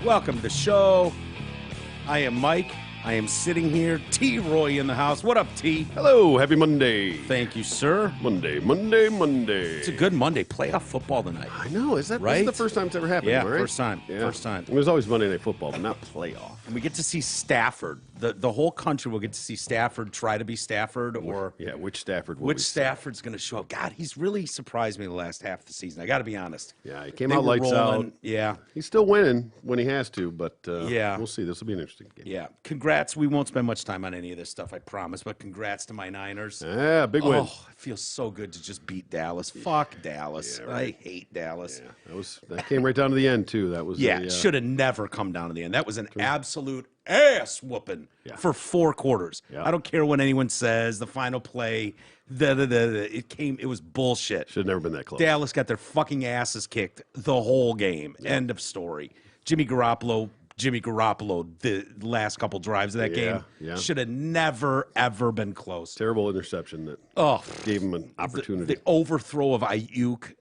Welcome to the show. I am Mike. I am sitting here. T-Roy in the house. What up, T? Hello, happy Monday. Thank you, sir. Monday. It's a good Monday. Playoff football tonight. I know. Is that Right? this is the first time it's ever happened? Yeah, right? first time. Yeah. First time. There's always Monday Night Football, but not playoff. And we get to see Stafford. The whole country will get to see Stafford try to be Stafford, or Yeah, which Stafford will which we see? Stafford's going to show up. God, he's really surprised me the last half of the season. I got to be honest. Yeah, he came They out were lights rolling. out. Yeah. He's still winning when he has to, but Yeah. we'll see. This will be an interesting game. Yeah. Congrats. We won't spend much time on any of this stuff, I promise, but congrats to my Niners. Yeah, big win. Oh, it feels so good to just beat Dallas. Fuck Dallas. Yeah, right. I hate Dallas. Yeah, that came right down to the end too. That was Yeah, the, should have never come down to the end. That was an absolute ass whooping for 4 quarters. Yeah. I don't care what anyone says. The final play, it was bullshit. should have never been that close. Dallas got their fucking asses kicked the whole game. End of story. Jimmy Garoppolo, the last couple drives of that game yeah. should have never, ever been close. Terrible interception that Oh, gave him an opportunity. the overthrow of Ayuk,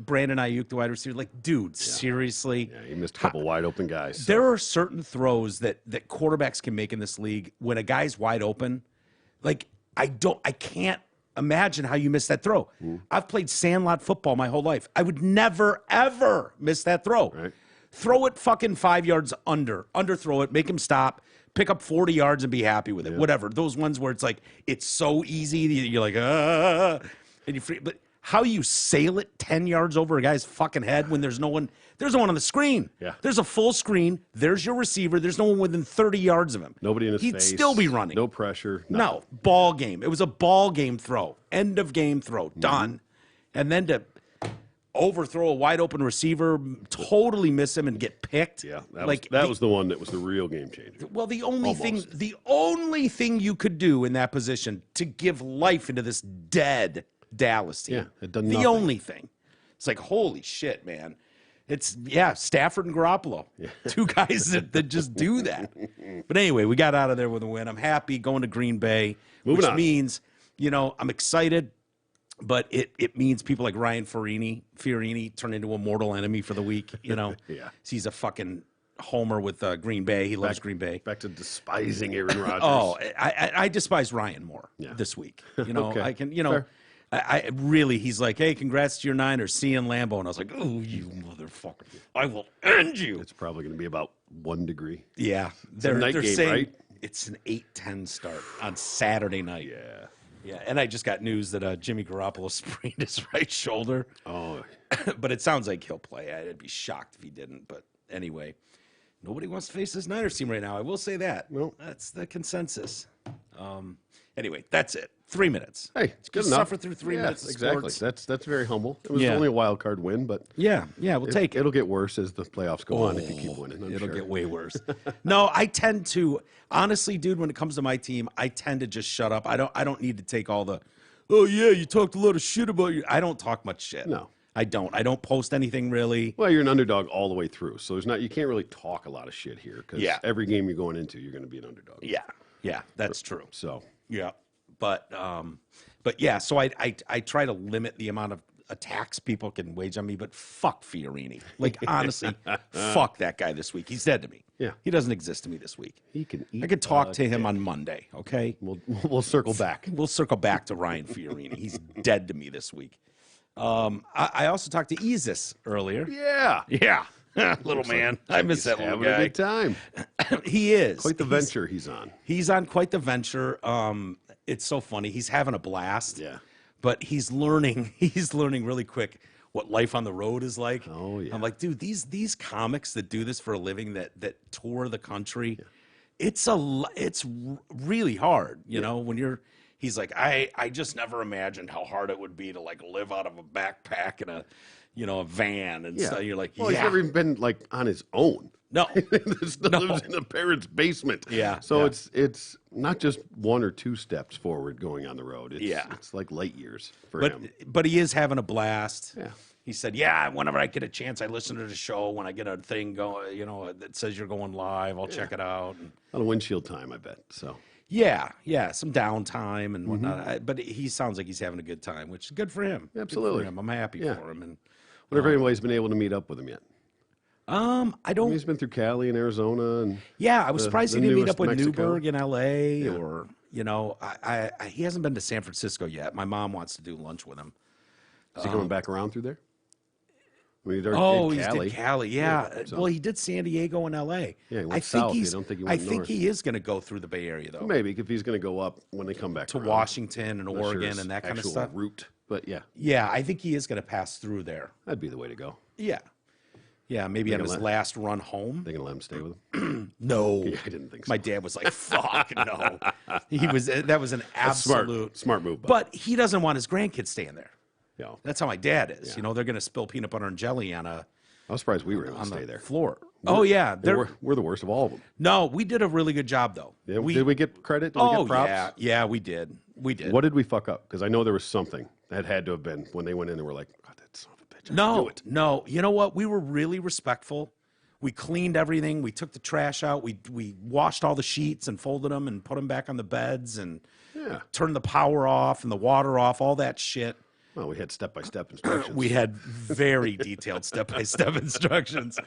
Brandon Ayuk, the wide receiver. Like, dude, seriously. Yeah, he missed a couple wide open guys. so- There are certain throws that quarterbacks can make in this league when a guy's wide open. Like, I can't imagine how you miss that throw. I've played sandlot football my whole life. I would never, ever miss that throw. Right. Throw it fucking 5 yards underthrow it, make him stop, pick up 40 yards and be happy with it. Whatever. Those ones where it's like, it's so easy. You're like, and you free. But how you sail it 10 yards over a guy's fucking head when there's no one on the screen. Yeah. There's a full screen. There's your receiver. There's no one within 30 yards of him. Nobody in his He'd face. still be running. No pressure. No, ball game. It was a ball game throw. End of game throw. Done. And then to overthrow a wide open receiver, totally miss him and get picked. Yeah, that like was the one that was the real game changer. well, the only thing you could do in that position to give life into this dead Dallas team. Yeah, it done the nothing. only thing. It's like, holy shit, man. It's Stafford and Garoppolo. Two guys that just do that. But anyway, we got out of there with a win. I'm happy going to Green Bay, Moving which on. means, I'm excited. But it means people like Ryan Fiorini turn into a mortal enemy for the week. Yeah. He's a fucking homer with Green Bay. He loves Green Bay. Back to despising Aaron Rodgers. Oh, I despise Ryan more this week. Okay. I can, Fair. I really, he's like, hey, congrats to your Niners, see you in Lambeau. And I was like, oh, you motherfucker. I will end you. It's probably going to be about 1 degree. Yeah. a night game, saying right? it's an 8:10 start on Saturday night. Yeah. Yeah, and I just got news that Jimmy Garoppolo sprained his right shoulder. Oh, But it sounds like he'll play. I'd be shocked if he didn't. But anyway, nobody wants to face this Niners team right now. I will say that. Nope. That's the consensus. Anyway, that's it. 3 minutes. hey, it's good Just enough. suffer through 3 Yeah, minutes of exactly. sports. That's very humble. It was Yeah. only a wild card win, but Yeah, we'll take it. it'll get worse as the playoffs go on if you keep winning. I'm It'll sure. get way worse. No, I tend to honestly, dude. When it comes to my team, I tend to just shut up. I don't need to take all the. Oh yeah, you talked a lot of shit about you. I don't talk much shit. No. I don't. I don't post anything really. Well, you're an underdog all the way through, so you can't really talk a lot of shit here because Yeah. every game you're going into, you're going to be an underdog. Yeah, that's true. So Yeah, but yeah. So I try to limit the amount of attacks people can wage on me. But fuck Fiorini. Like honestly, fuck that guy this week. He's dead to me. Yeah. he doesn't exist to me this week. he can eat. I could talk to him on Monday. Okay. We'll circle back. We'll circle back to Ryan Fiorini. He's dead to me this week. I also talked to Isis earlier. Yeah. Yeah. Little man. I miss that little Having a guy. good time. He is. Quite the venture he's on. He's on quite the venture. It's so funny. He's having a blast. Yeah. But he's learning really quick what life on the road is like. Oh, yeah. I'm like, dude, these comics that do this for a living, that tour the country, it's really hard, you know, when you're. He's like, I just never imagined how hard it would be to like live out of a backpack in a van and stuff. You're like, Well, he's never even been like on his own. No. Lives in a parent's basement. Yeah, So yeah. it's not just 1 or 2 steps forward going on the road. It's like light years for him. But he is having a blast. Yeah. He said, yeah, whenever I get a chance, I listen to the show. When I get a thing going, that says you're going live, I'll check it out. And A lot of windshield time, I bet. So yeah, some downtime and whatnot. But he sounds like he's having a good time, which is good for him. Good for Absolutely. him. I'm happy Yeah. for him. And wonder if anybody's been able to meet up with him yet. I I don't. mean, he's been through Cali and Arizona, and Yeah, I was surprised the he didn't meet newest up with Mexico. Newberg in L.A. or he hasn't been to San Francisco yet. My mom wants to do lunch with him. Is he coming back around through there? I mean, he Oh, did he's Cali. did Cali. Yeah. so- Well, he did San Diego and L.A. Yeah, he went I think south. he's. I don't think he I went think north. he is going to go through the Bay Area though, Maybe if he's going to go up when they come back to around. Washington and Not sure Oregon his and that kind of actual stuff. route, but yeah, Yeah, I think he is going to pass through there. that'd be the way to go. Yeah. Yeah, maybe on his let- last run home. They gonna let him stay with him? No, Yeah, I didn't think so. My dad was like, "Fuck no." That was an absolute smart move. But he doesn't want his grandkids staying there. Yeah, That's how my dad is. They're going to spill peanut butter and jelly on I was surprised we were able to the stay there. floor. Oh yeah, We're the worst of all of them. no, we did a really good job though. Yeah, did we get credit? Did we get props? yeah, we did. We did. What did we fuck up? Because I know there was something that had to have been when they went in and were like, "God, that son of a bitch." I knew it. No. You know what? We were really respectful. We cleaned everything. We took the trash out. We washed all the sheets and folded them and put them back on the beds and Yeah. turned the power off and the water off, all that shit. Well, we had step-by-step instructions. We had very detailed step-by-step instructions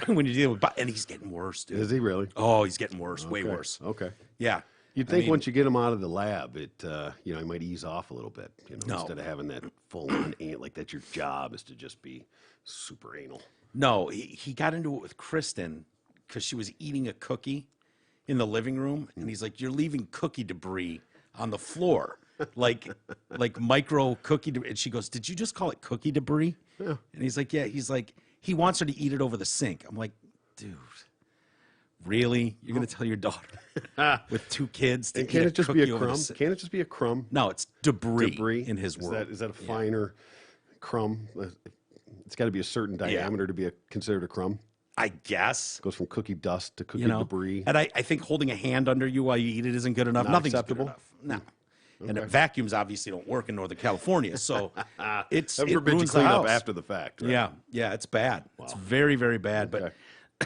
when you deal with, and he's getting worse, dude. Is he really? Oh, he's getting worse, way worse. Okay. Yeah. You'd think once you get him out of the lab, it he might ease off a little bit. No. Instead of having that full-on like that's your job is to just be super anal. No, he got into it with Kristen because she was eating a cookie in the living room, and he's like, "You're leaving cookie debris on the floor, like micro cookie debris." And she goes, "Did you just call it cookie debris?" Yeah. And he's like, "Yeah." He's like, he wants her to eat it over the sink. I'm like, dude, really? You're gonna tell your daughter with 2 kids to And eat can't a it just be cookie a over the crumb? sink? Can't it just be a crumb? No, it's debris, Debris in his world. Is that a finer crumb? It's got to be a certain diameter to be considered a crumb. I guess. Goes from cookie dust to cookie You know, debris. and I think holding a hand under you while you eat it isn't good enough. Not Nothing's acceptable? good enough. No. And vacuums obviously don't work in Northern California, so it Heaven forbid you ruins clean the up house. after the fact. Right? Yeah, it's bad. It's very, very bad. Okay.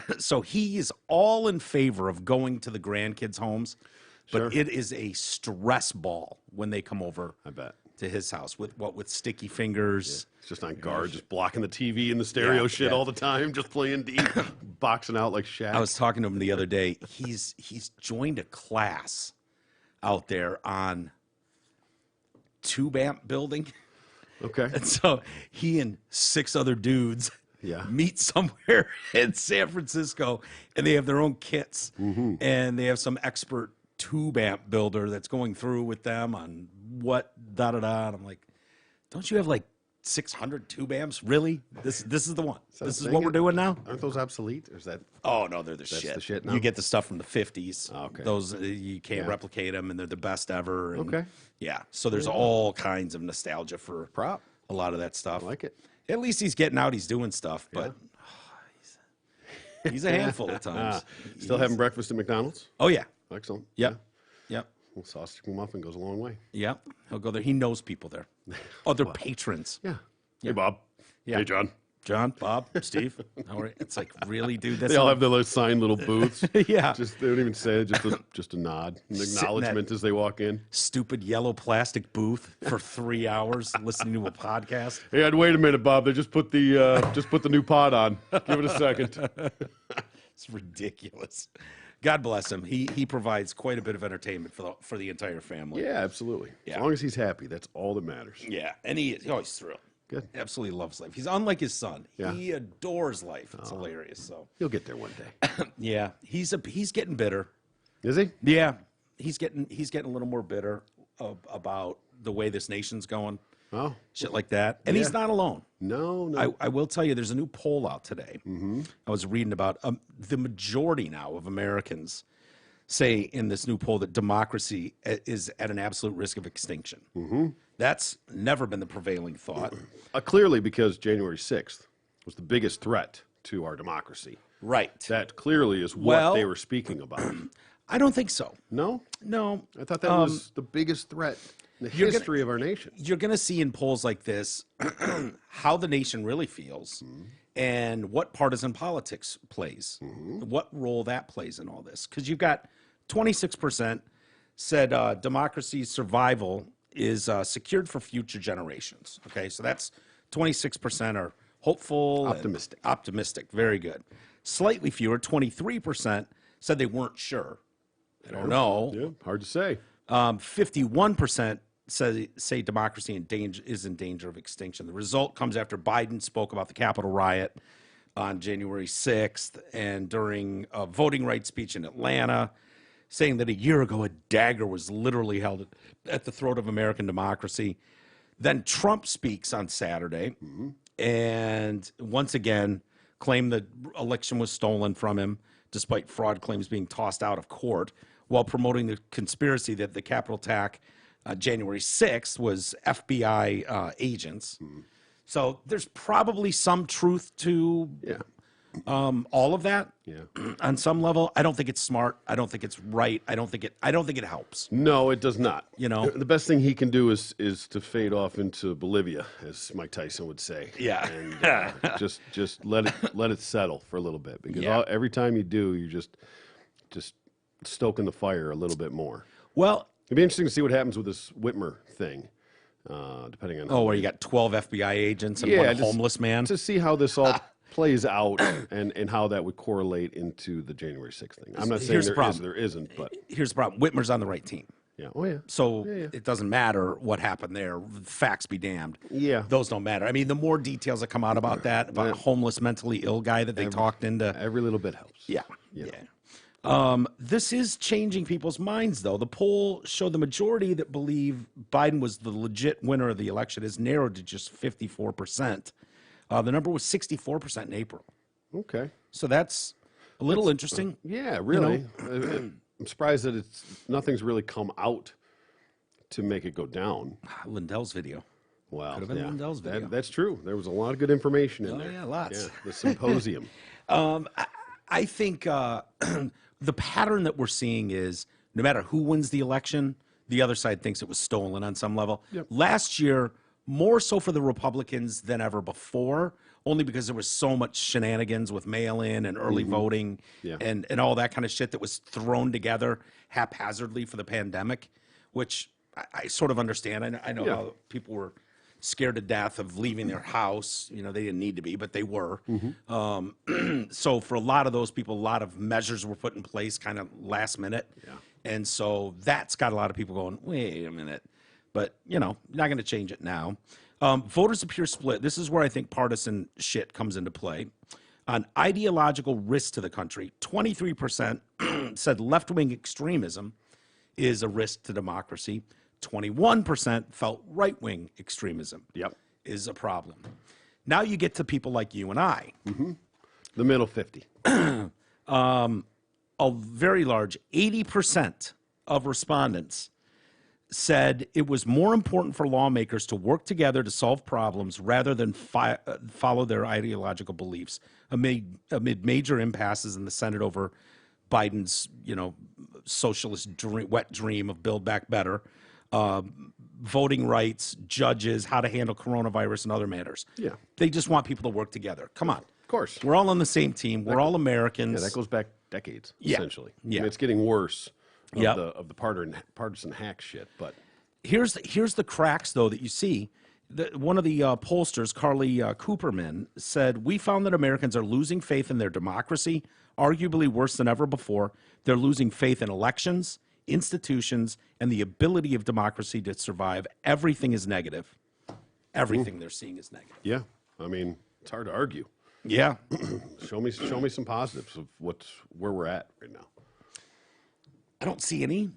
But so he is all in favor of going to the grandkids' homes, but Sure. it is a stress ball when they come over I bet. to his house with sticky fingers. It's just on guard, just blocking the TV and the stereo Yeah, shit yeah. all the time, just playing deep, boxing out like Shaq. I was talking to him the other day. He's joined a class out there on tube amp building. okay. And so he and 6 other dudes Yeah. meet somewhere in San Francisco, and they have their own kits, and they have some expert tube amp builder that's going through with them on what And I'm like, don't you have like 600 tube amps? Really? This is the one. that This a is thing? what we're doing now? Aren't those obsolete? Or is that Oh no, they're the shit. the shit now? You get the stuff from the 50s. Oh, okay. Those you can't replicate them, and they're the best ever. And Okay. Yeah. So there's all kinds of nostalgia for prop? a lot of that stuff. I like it. At least he's getting out. He's doing stuff, but he's a handful at times. Still having breakfast at McDonald's? Oh yeah. Excellent. Yep. Yep. Well, sausage McMuffin goes a long way. Yep. He'll go there. He knows people there. Other patrons. Yeah. Hey, Bob. Yeah. Hey, John. John, Bob, Steve. How are you? It's like, really, dude? That's They all how- have their little signed little booths. Yeah. Just they don't even say it. Just a nod, an Sitting acknowledgement as they walk in. stupid yellow plastic booth for 3 hours listening to a podcast. Hey, I'd wait a minute, Bob. They just put the new pod on. Give it a second. It's ridiculous. God bless him. He provides quite a bit of entertainment for the entire family. Yeah, absolutely. Yeah. As long as he's happy, that's all that matters. Yeah, and he's thrilled. Good. Absolutely loves life. He's unlike his son. Yeah. He adores life. It's hilarious. So He'll get there one day. yeah, he's getting bitter. Is he? Yeah, he's getting a little more bitter about the way this nation's going. Oh, Shit like that. And he's not alone. no. I will tell you, there's a new poll out today. I was reading about the majority now of Americans say in this new poll that democracy is at an absolute risk of extinction. That's never been the prevailing thought. Clearly, because January 6th was the biggest threat to our democracy. Right. That clearly is what Well- they were speaking about. I don't think so. No? No. I thought that was the biggest threat in the You're gonna- history of our nation. You're going to see in polls like this how the nation really feels and what partisan politics plays, what role that plays in all this. Because you've got 26% said democracy's survival is secured for future generations. Okay, so that's 26% are hopeful, and Optimistic. optimistic. Very good. Slightly fewer, 23% said they weren't sure. I don't know. Yeah, hard to say. 51% say democracy is in danger of extinction. The result comes after Biden spoke about the Capitol riot on January 6th and during a voting rights speech in Atlanta, saying that a year ago a dagger was literally held at the throat of American democracy. Then Trump speaks on Saturday and once again claimed the election was stolen from him, despite fraud claims being tossed out of court, while promoting the conspiracy that the Capitol attack January 6th was FBI agents. So there's probably some truth to all of that. Yeah. On some level, I don't think it's smart. I don't think it's right. I don't think it helps. No, it does not. You know? The best thing he can do is to fade off into Bolivia, as Mike Tyson would say. Yeah. And just let it settle for a little bit, because every time you do, you're just stoking the fire a little bit more. Well, It'd be interesting to see what happens with this Whitmer thing, depending on. where you got 12 FBI agents and one homeless man. To see how this all plays out and how that would correlate into the January 6th thing. I'm not saying there isn't, but Here's the problem. Whitmer's on the right team. yeah. Oh yeah. So it doesn't matter what happened there. Facts be damned. Yeah. Those don't matter. I mean, the more details that come out about that, about a homeless, mentally ill guy that they talked into. Every little bit helps. Yeah. This is changing people's minds, though. The poll showed the majority that believe Biden was the legit winner of the election has narrowed to just 54%. The number was 64% in April. Okay. So that's a little interesting. Yeah, really. I'm surprised that nothing's really come out to make it go down. Lindell's video. Wow. Could have been Lindell's video. That's true. There was a lot of good information in there. Yeah, lots. Yeah, the symposium. I think the pattern that we're seeing is no matter who wins the election, the other side thinks it was stolen on some level. Yep. Last year, more so for the Republicans than ever before, only because there was so much shenanigans with mail-in and early voting and all that kind of shit that was thrown together haphazardly for the pandemic, which I sort of understand. I know how people were scared to death of leaving their house. You know, they didn't need to be, but they were. So for a lot of those people, a lot of measures were put in place kind of last minute. Yeah. And so that's got a lot of people going, wait a minute. But, you know, not going to change it now. Voters appear split. This is where I think partisan shit comes into play. On ideological risk to the country, 23% said left-wing extremism is a risk to democracy. 21% felt right-wing extremism is a problem. Now you get to people like you and I. The middle 50. A very large 80% of respondents said it was more important for lawmakers to work together to solve problems rather than follow their ideological beliefs amid major impasses in the Senate over Biden's, socialist wet dream of Build Back Better, voting rights, judges, how to handle coronavirus and other matters. Yeah. They just want people to work together. Come on. Of course. We're all on the same team. We're all Americans. Yeah, that goes back decades, essentially. Yeah. I mean, it's getting worse Yep. of the partisan hack shit, but Here's the cracks, though, that you see. One of the pollsters, Carly Cooperman, said, "We found that Americans are losing faith in their democracy, arguably worse than ever before. They're losing faith in elections, institutions, and the ability of democracy to survive. Everything is negative. Everything they're seeing is negative." yeah, I mean, it's hard to argue. Yeah. Show me some positives of where we're at right now. I don't see any.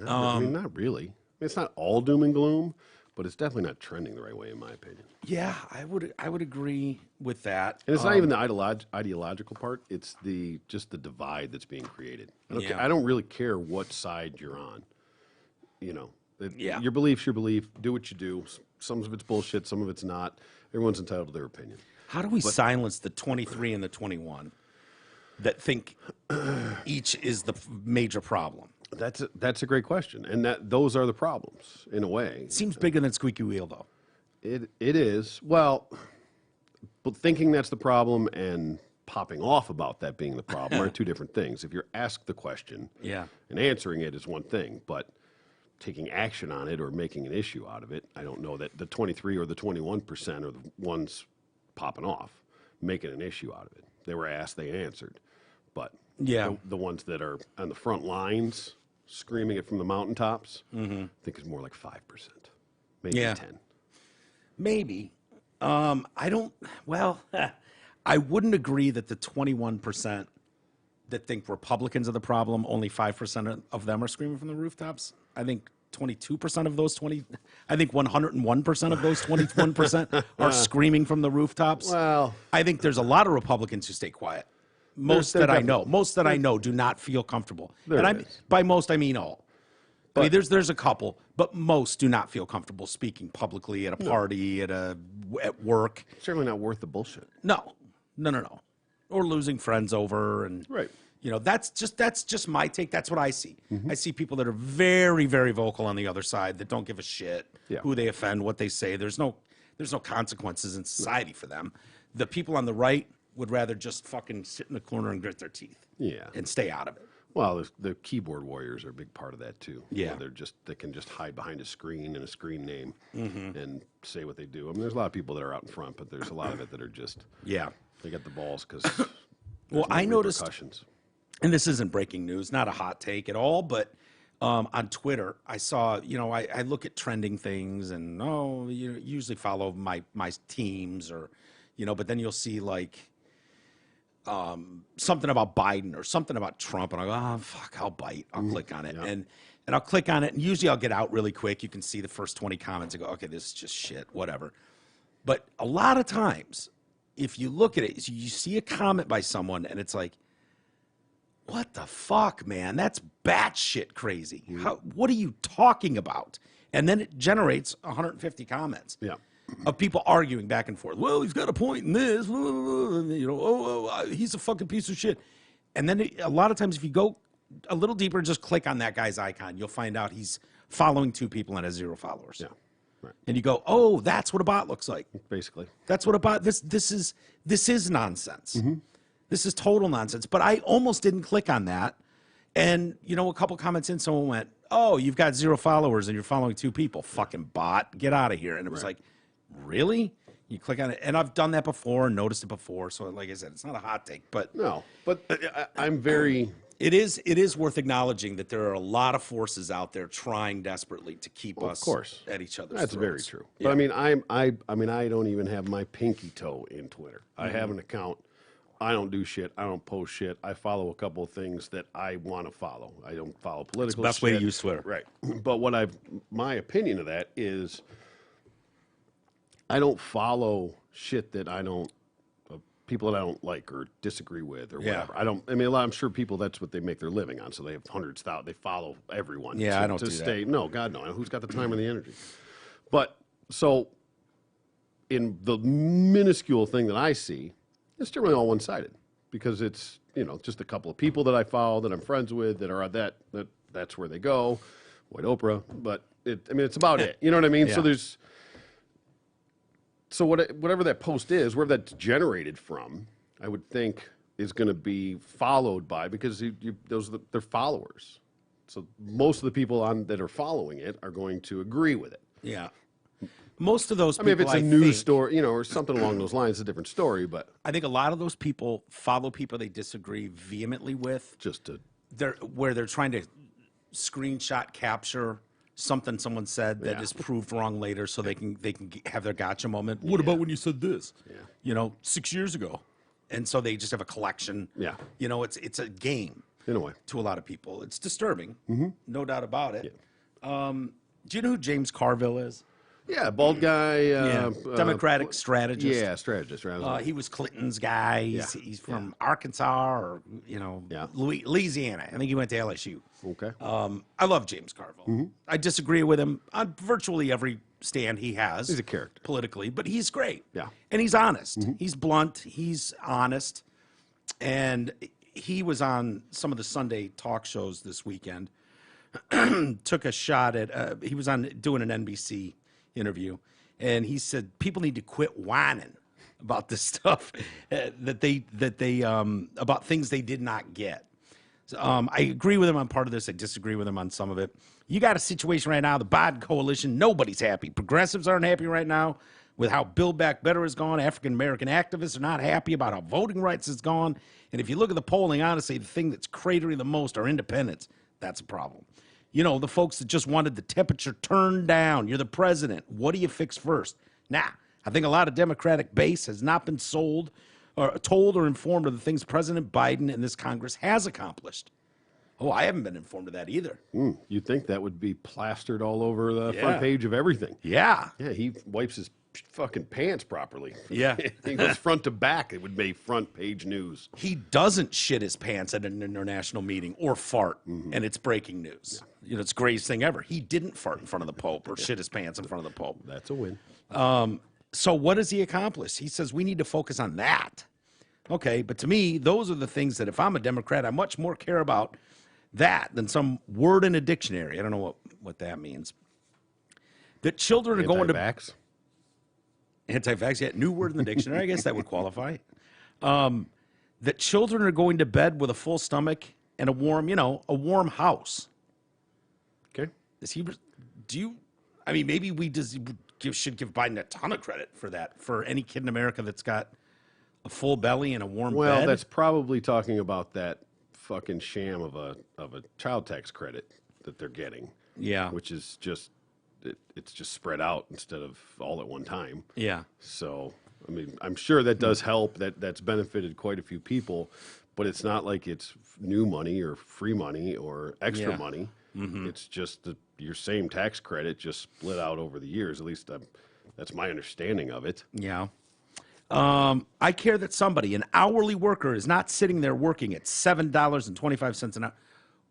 I mean, not really. I mean, it's not all doom and gloom, but it's definitely not trending the right way, in my opinion. Yeah, I would agree with that. And it's not even the ideological part; it's just the divide that's being created. I don't really care what side you're on. Your belief's your belief. Do what you do. Some of it's bullshit. Some of it's not. Everyone's entitled to their opinion. How do we silence the 23 and the 21 that think each is the major problem? That's a great question, and those are the problems in a way. Seems bigger than squeaky wheel, though. It is. Well, but thinking that's the problem and popping off about that being the problem are two different things. If you're asked the question and answering it is one thing, but taking action on it or making an issue out of it, I don't know that the 23 or the 21% are the ones popping off, making an issue out of it. They were asked, they answered. But the ones that are on the front lines screaming it from the mountaintops, I think is more like 5%, maybe 10. Maybe. I don't, well, I wouldn't agree that the 21% that think Republicans are the problem, only 5% of them are screaming from the rooftops. I think 22% of those 101% of those 21% are screaming from the rooftops. Well, I think there's a lot of Republicans who stay quiet. Most that I know do not feel comfortable. And by most, I mean all. But, I mean, there's a couple, but most do not feel comfortable speaking publicly at a party, at work. Certainly not worth the bullshit. No. Or losing friends over, and that's just my take. That's what I see. I see people that are very, very vocal on the other side that don't give a shit who they offend, what they say. There's no consequences in society for them. The people on the right would rather just fucking sit in the corner and grit their teeth. And stay out of it. Well, the keyboard warriors are a big part of that too. Yeah, they can just hide behind a screen and a screen name and say what they do. I mean, there's a lot of people that are out in front, but there's a lot of it that are just they got the balls because. Well, I noticed, and this isn't breaking news, not a hot take at all, but on Twitter, I saw, I look at trending things, and you usually follow my teams, or, but then you'll see like. Something about Biden or something about Trump, and I go, oh, fuck, I'll bite. I'll click on it. And I'll click on it, and usually I'll get out really quick. You can see the first 20 comments and go, okay, this is just shit, whatever. But a lot of times, if you look at it, you see a comment by someone, and it's like, what the fuck, man? That's batshit crazy. What are you talking about? And then it generates 150 comments. Of people arguing back and forth. Well, he's got a point in this. He's a fucking piece of shit. And then a lot of times, if you go a little deeper, just click on that guy's icon, you'll find out he's following 2 people and has 0 followers. And you go, oh, that's what a bot looks like. Basically, that's what a bot. This is nonsense. This is total nonsense. But I almost didn't click on that. And a couple comments in, someone went, "Oh, you've got 0 followers and you're following 2 people. Fucking bot, get out of here." And it was like. Really? You click on it, and I've done that before and noticed it before. So, like I said, it's not a hot take, but no. But I'm very. It is worth acknowledging that there are a lot of forces out there trying desperately to keep us, of course, at each other's That's throats. Very true. But I mean, I don't even have my pinky toe in Twitter. I have an account. I don't do shit. I don't post shit. I follow a couple of things that I want to follow. I don't follow political. It's the best way to use Twitter, right? But my opinion of that is. I don't follow shit that I don't, people that I don't like or disagree with or whatever. I'm sure people, that's what they make their living on. So they have hundreds of thousands. They follow everyone. I don't to do stay. that. No, God, no. Who's got the time and the energy? But so in the minuscule thing that I see, it's generally all one-sided because it's, just a couple of people that I follow that I'm friends with that are that's where they go. White Oprah. But it's about it. You know what I mean? Yeah. So whatever that post is, wherever that's generated from, I would think is going to be followed by, because they're followers. So most of the people that are following it are going to agree with it. Yeah. Most of those people, if it's a news story, or something along those lines, it's a different story. But I think a lot of those people follow people they disagree vehemently with. Where they're trying to screenshot capture something someone said that is proved wrong later, so they can have their gotcha moment. What about when you said this? 6 years ago, and so they just have a collection. It's a game in a way to a lot of people. It's disturbing, no doubt about it. Do you know who James Carville is? Yeah, bald guy. Democratic strategist. Yeah, strategist. He was Clinton's guy. He's from Arkansas or Louisiana. I think he went to LSU. Okay. I love James Carville. I disagree with him on virtually every stand he has. He's a character politically, but he's great. Yeah, and he's honest. He's blunt. He's honest, and he was on some of the Sunday talk shows this weekend. Took a shot at. He was on doing an NBC interview, and he said people need to quit whining about this stuff that they about things they did not get. So, I agree with him on part of this. I disagree with him on some of it. You got a situation right now, the Biden coalition, nobody's happy. Progressives aren't happy right now. with how Build Back Better has gone. African-American activists are not happy about how voting rights has gone. And if you look at the polling, honestly, the thing that's cratering the most are independents. That's a problem. You know, the folks that just wanted the temperature turned down. You're the president. What do you fix first? Nah, I think a lot of Democratic base has not been sold or told or informed of the things President Biden and this Congress has accomplished. Oh, I haven't been informed of that either. You'd think that would be plastered all over the front page of everything. Yeah. Yeah, he wipes his fucking pants properly. Yeah. He goes front to back. It would be front page news. He doesn't shit his pants at an international meeting or fart, and it's breaking news. Yeah. You know, it's the greatest thing ever. He didn't fart in front of the Pope or shit his pants in front of the Pope. That's a win. So what does he accomplish? He says we need to focus on that. Okay, but to me, those are the things that if I'm a Democrat, I much more care about that than some word in a dictionary. I don't know what that means. That children are going to... Anti-vax, yeah, new word in the dictionary. I guess that would qualify. That children are going to bed with a full stomach and a warm house. Okay. Maybe we just should give Biden a ton of credit for that, for any kid in America that's got a full belly and a warm bed. Well, that's probably talking about that fucking sham of a child tax credit that they're getting. Yeah. Which is just... It's just spread out instead of all at one time. Yeah. So, I mean, I'm sure that does help. That's benefited quite a few people, but it's not like it's new money or free money or extra money. It's just your same tax credit just split out over the years. At least that's my understanding of it. Yeah. I care that an hourly worker, is not sitting there working at $7.25 an hour.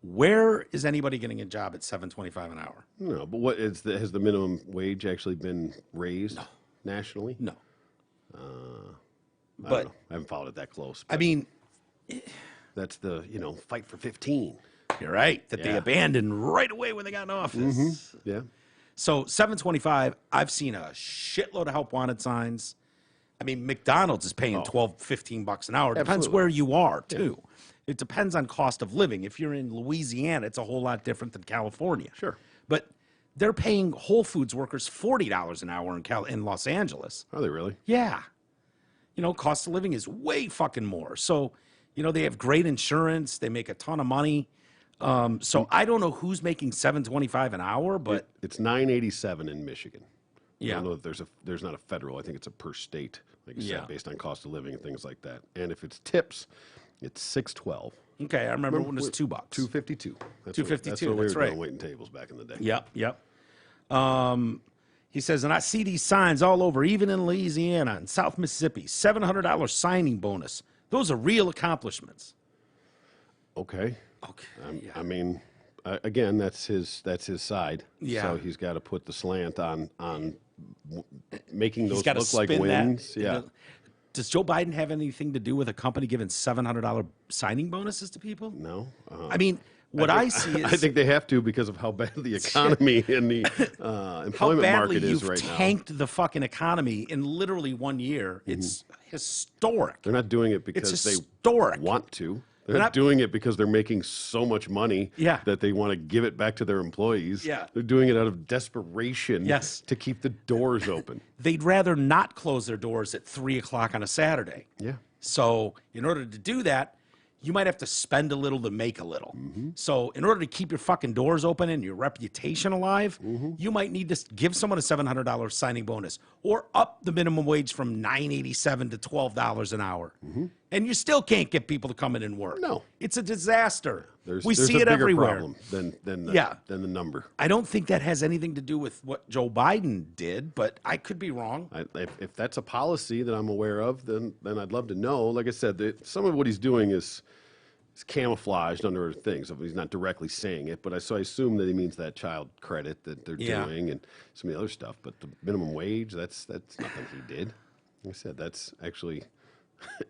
Where is anybody getting a job at $7.25 an hour? No, but has the minimum wage actually been raised nationally? No. I don't know. I haven't followed it that close. I mean, that's the fight for 15. You're right. That they abandoned right away when they got in office. Yeah. So $7.25. I've seen a shitload of help wanted signs. I mean, McDonald's is paying $12, $15 an hour. It depends where you are too. Yeah. It depends on cost of living. If you're in Louisiana, it's a whole lot different than California. Sure. But they're paying Whole Foods workers $40 an hour in Los Angeles. Are they really? Yeah. Cost of living is way fucking more. So, they have great insurance. They make a ton of money. So I don't know who's making $7.25 an hour, but it's $9.87 in Michigan. Yeah. I don't know if there's not a federal. I think it's a per state, like you said, based on cost of living and things like that. And if it's tips, it's $6.12. Okay, I remember when it was $2. $2.52. $2.52. That's what we were doing waiting tables back in the day. Yep. He says, and I see these signs all over, even in Louisiana and South Mississippi. $700 signing bonus. Those are real accomplishments. Okay. I mean, again, that's his side. Yeah. So he's got to put the slant on making those look like That. wins. Yeah. Does Joe Biden have anything to do with a company giving $700 signing bonuses to people? No. I mean, I see is... I think they have to because of how bad the economy and the employment market is right now. How badly you've tanked the fucking economy in literally 1 year. It's historic. They're not doing it because they want to. They're not doing it because they're making so much money that they want to give it back to their employees. Yeah. They're doing it out of desperation to keep the doors open. They'd rather not close their doors at 3 o'clock on a Saturday. Yeah. So in order to do that, you might have to spend a little to make a little. So in order to keep your fucking doors open and your reputation alive, you might need to give someone a $700 signing bonus or up the minimum wage from $9.87 to $12 an hour. And you still can't get people to come in and work. No. It's a disaster. We see it everywhere. Problem than the number. I don't think that has anything to do with what Joe Biden did, but I could be wrong. If that's a policy that I'm aware of, then I'd love to know. Like I said, some of what he's doing is camouflaged under things. He's not directly saying it, but I assume that he means that child credit that they're doing and some of the other stuff. But the minimum wage, that's nothing he did. Like I said, that's actually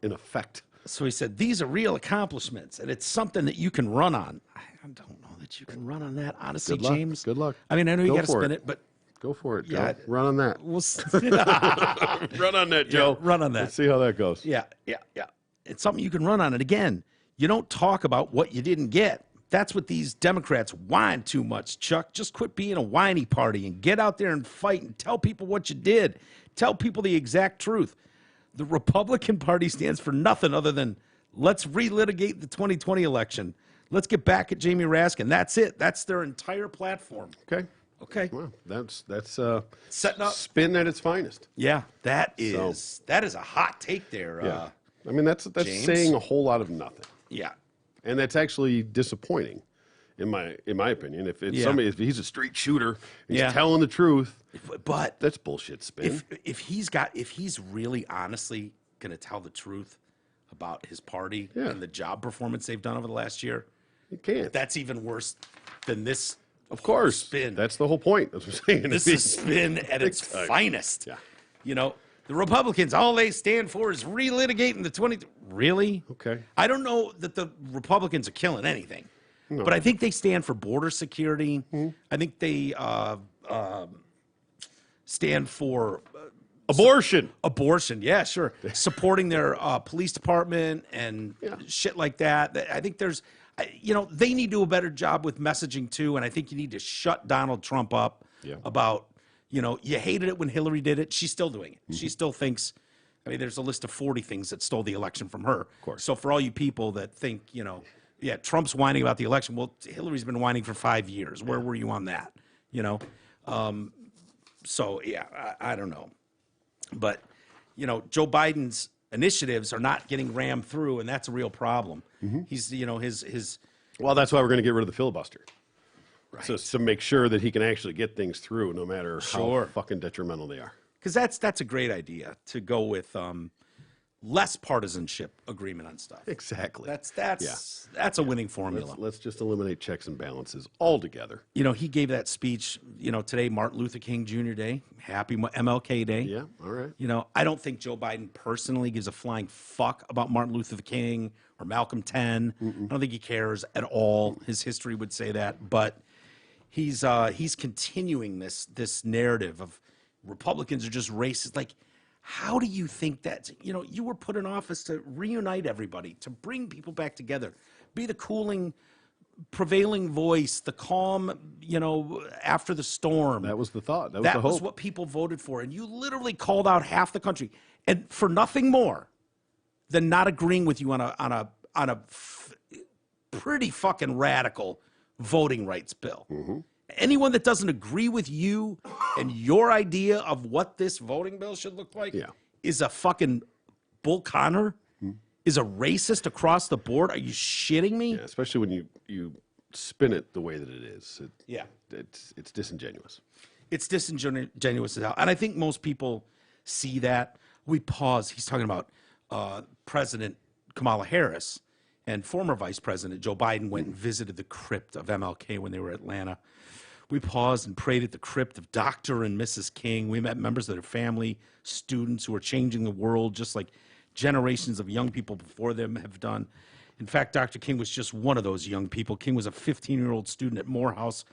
in effect. So he said, these are real accomplishments, and it's something that you can run on. I don't know that you can run on that, honestly, James. Good luck. I mean, I know you got to spin it, but... Go for it, Joe. Run on that. Run on that, Joe. Run on that. Let's see how that goes. Yeah. It's something you can run on. And again, you don't talk about what you didn't get. That's what these Democrats whine too much, Chuck. Just quit being a whiny party and get out there and fight and tell people what you did. Tell people the exact truth. The Republican Party stands for nothing other than let's relitigate the 2020 election. Let's get back at Jamie Raskin. That's it. That's their entire platform. Okay. Okay. Well, that's Setting up. spin at its finest. Yeah, that is a hot take there. Yeah. I mean, that's James? saying a whole lot of nothing. Yeah. And that's actually disappointing, in my opinion. If it's somebody, if he's a straight shooter, and he's telling the truth, But that's bullshit spin. if he's really honestly going to tell the truth about his party and the job performance they've done over the last year, you can't. that's even worse than this. Of course, spin. That's the whole point. That's what I'm saying. This is spin at its time. finest. Yeah. You know, the Republicans, all they stand for is relitigating the 20. Really? Okay. I don't know that the Republicans are killing anything, but I think they stand for border security. I think they stand for Abortion. abortion. Yeah, sure. Supporting their police department and shit like that. I think they need to do a better job with messaging too. And I think you need to shut Donald Trump up about, you hated it when Hillary did it. She's still doing it. She still thinks, there's a list of 40 things that stole the election from her. Of course. So for all you people that think, Trump's whining about the election. Well, Hillary's been whining for 5 years. Where were you on that? So, I don't know. But, Joe Biden's initiatives are not getting rammed through, and that's a real problem. He's, his. Well, that's why we're going to get rid of the filibuster. Right. So to make sure that he can actually get things through, no matter how fucking detrimental they are. Because that's a great idea to go with less partisanship agreement on stuff. Exactly. That's a winning formula. Let's just eliminate checks and balances altogether. He gave that speech, today, Martin Luther King Jr. Day. Happy MLK Day. Yeah, all right. I don't think Joe Biden personally gives a flying fuck about Martin Luther King or Malcolm X. I don't think he cares at all. His history would say that. But he's continuing this narrative of Republicans are just racist. Like, how do you think that, you were put in office to reunite everybody, to bring people back together, be the cooling, prevailing voice, the calm, after the storm. That was the thought. That was the hope. That was what people voted for. And you literally called out half the country, and for nothing more than not agreeing with you on a pretty fucking radical voting rights bill. Anyone that doesn't agree with you and your idea of what this voting bill should look like is a fucking Bull Connor, is a racist across the board. Are you shitting me? Yeah, especially when you spin it the way that it is. It's disingenuous. It's disingenuous as hell. And I think most people see that. We pause. He's talking about President Kamala Harris and former Vice President Joe Biden went and visited the crypt of MLK when they were in Atlanta. We paused and prayed at the crypt of Dr. and Mrs. King. We met members of their family, students who are changing the world just like generations of young people before them have done. In fact, Dr. King was just one of those young people. King was a 15-year-old student at Morehouse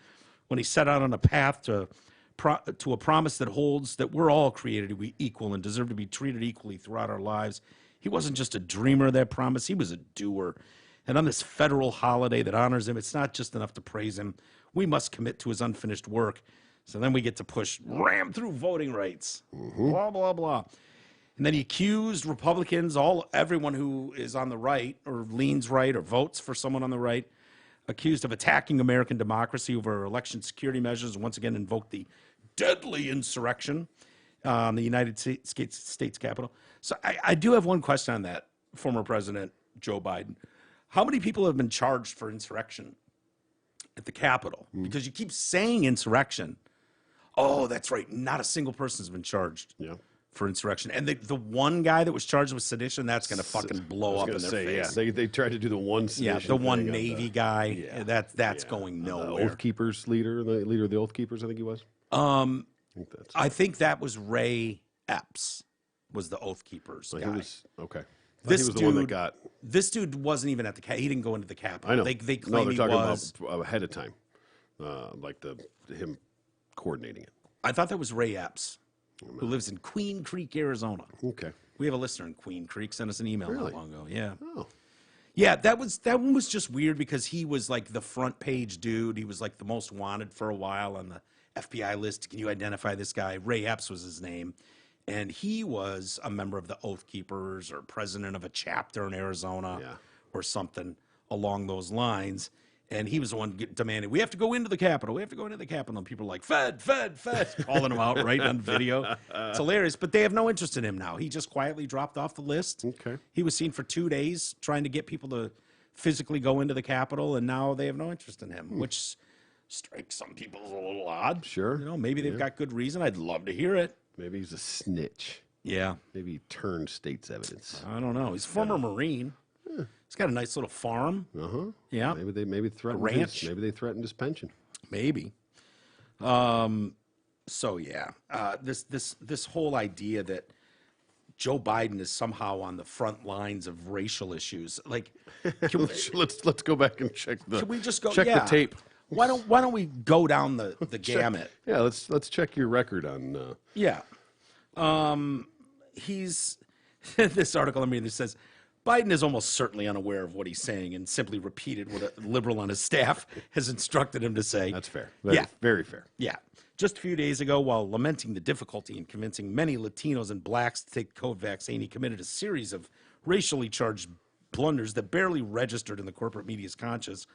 when he set out on a path to a promise that holds that we're all created to be equal and deserve to be treated equally throughout our lives. He wasn't just a dreamer of that promise. He was a doer. And on this federal holiday that honors him, it's not just enough to praise him. We must commit to his unfinished work. So then we get to ram through voting rights, blah, blah, blah. And then he accused Republicans, everyone who is on the right or leans right or votes for someone on the right, accused of attacking American democracy over election security measures, once again invoked the deadly insurrection on the United States Capitol. So I do have one question on that, former President Joe Biden. How many people have been charged for insurrection at the Capitol? Because you keep saying insurrection. Oh, that's right. Not a single person has been charged for insurrection. And the one guy that was charged with sedition, that's going to fucking blow up in their face. Yeah, they tried to do the one sedition. Yeah, the one Navy guy. Yeah. That's going nowhere. The Oath Keepers leader, the leader of the Oath Keepers, I think he was. I think that was Ray Epps, was the Oath Keepers guy. Okay. He was the one that got. This dude wasn't even at the Capitol. He didn't go into the Capitol. I know. They claim they're he talking was about ahead of time, like him coordinating it. I thought that was Ray Epps, who lives in Queen Creek, Arizona. Okay. We have a listener in Queen Creek. Sent us an email not long ago. Yeah. Oh. Yeah, that one was just weird because he was like the front page dude. He was like the most wanted for a while on the FBI list. Can you identify this guy? Ray Epps was his name. And he was a member of the Oath Keepers or president of a chapter in Arizona or something along those lines. And he was the one demanding, we have to go into the Capitol. We have to go into the Capitol. And people are like, Fed, calling him out right on video. It's hilarious. But they have no interest in him now. He just quietly dropped off the list. Okay. He was seen for 2 days trying to get people to physically go into the Capitol, and now they have no interest in him, which strikes some people as a little odd. Sure. You know, maybe they've got good reason. I'd love to hear it. Maybe he's a snitch. Yeah. Maybe he turned state's evidence. I don't know. He's a former Marine. He's got a nice little farm. Yeah. Maybe they threatened ranch. Maybe they threatened his pension. Maybe. So yeah, this whole idea that Joe Biden is somehow on the front lines of racial issues, like, can we, let's go back and check the. can we just go check the tape? Why don't we go down the gamut? Yeah, let's check your record on. Yeah. He's this article I'm reading that says Biden is almost certainly unaware of what he's saying and simply repeated what a liberal on his staff has instructed him to say. That's fair. Very fair. Yeah. Just a few days ago, while lamenting the difficulty in convincing many Latinos and blacks to take the COVID vaccine, he committed a series of racially charged blunders that barely registered in the corporate media's conscience.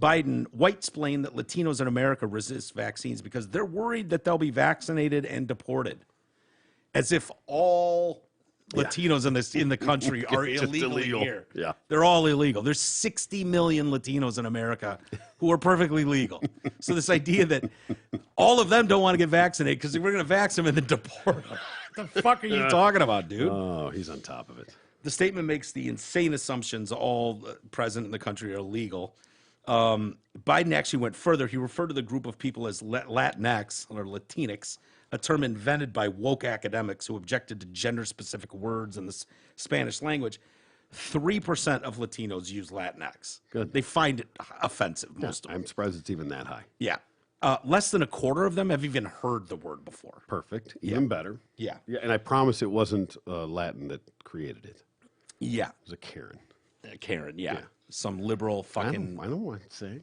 Biden white-splained that Latinos in America resist vaccines because they're worried that they'll be vaccinated and deported. As if all Latinos in the country are illegally here. Yeah. They're all illegal. There's 60 million Latinos in America who are perfectly legal. So this idea that all of them don't want to get vaccinated because we're going to vaccinate them and then deport them. What the fuck are you talking about, dude? Oh, he's on top of it. The statement makes the insane assumptions all present in the country are illegal. Biden actually went further. He referred to the group of people as Latinx or Latinx, a term invented by woke academics who objected to gender-specific words in the Spanish language. 3% of Latinos use Latinx. Good. They find it offensive, most of them. I'm surprised it's even that high. Yeah. Less than a quarter of them have even heard the word before. Perfect. Even better. Yeah. Yeah, and I promise it wasn't Latin that created it. Yeah. It was a Karen. Karen, yeah. Some liberal fucking... I don't want to say.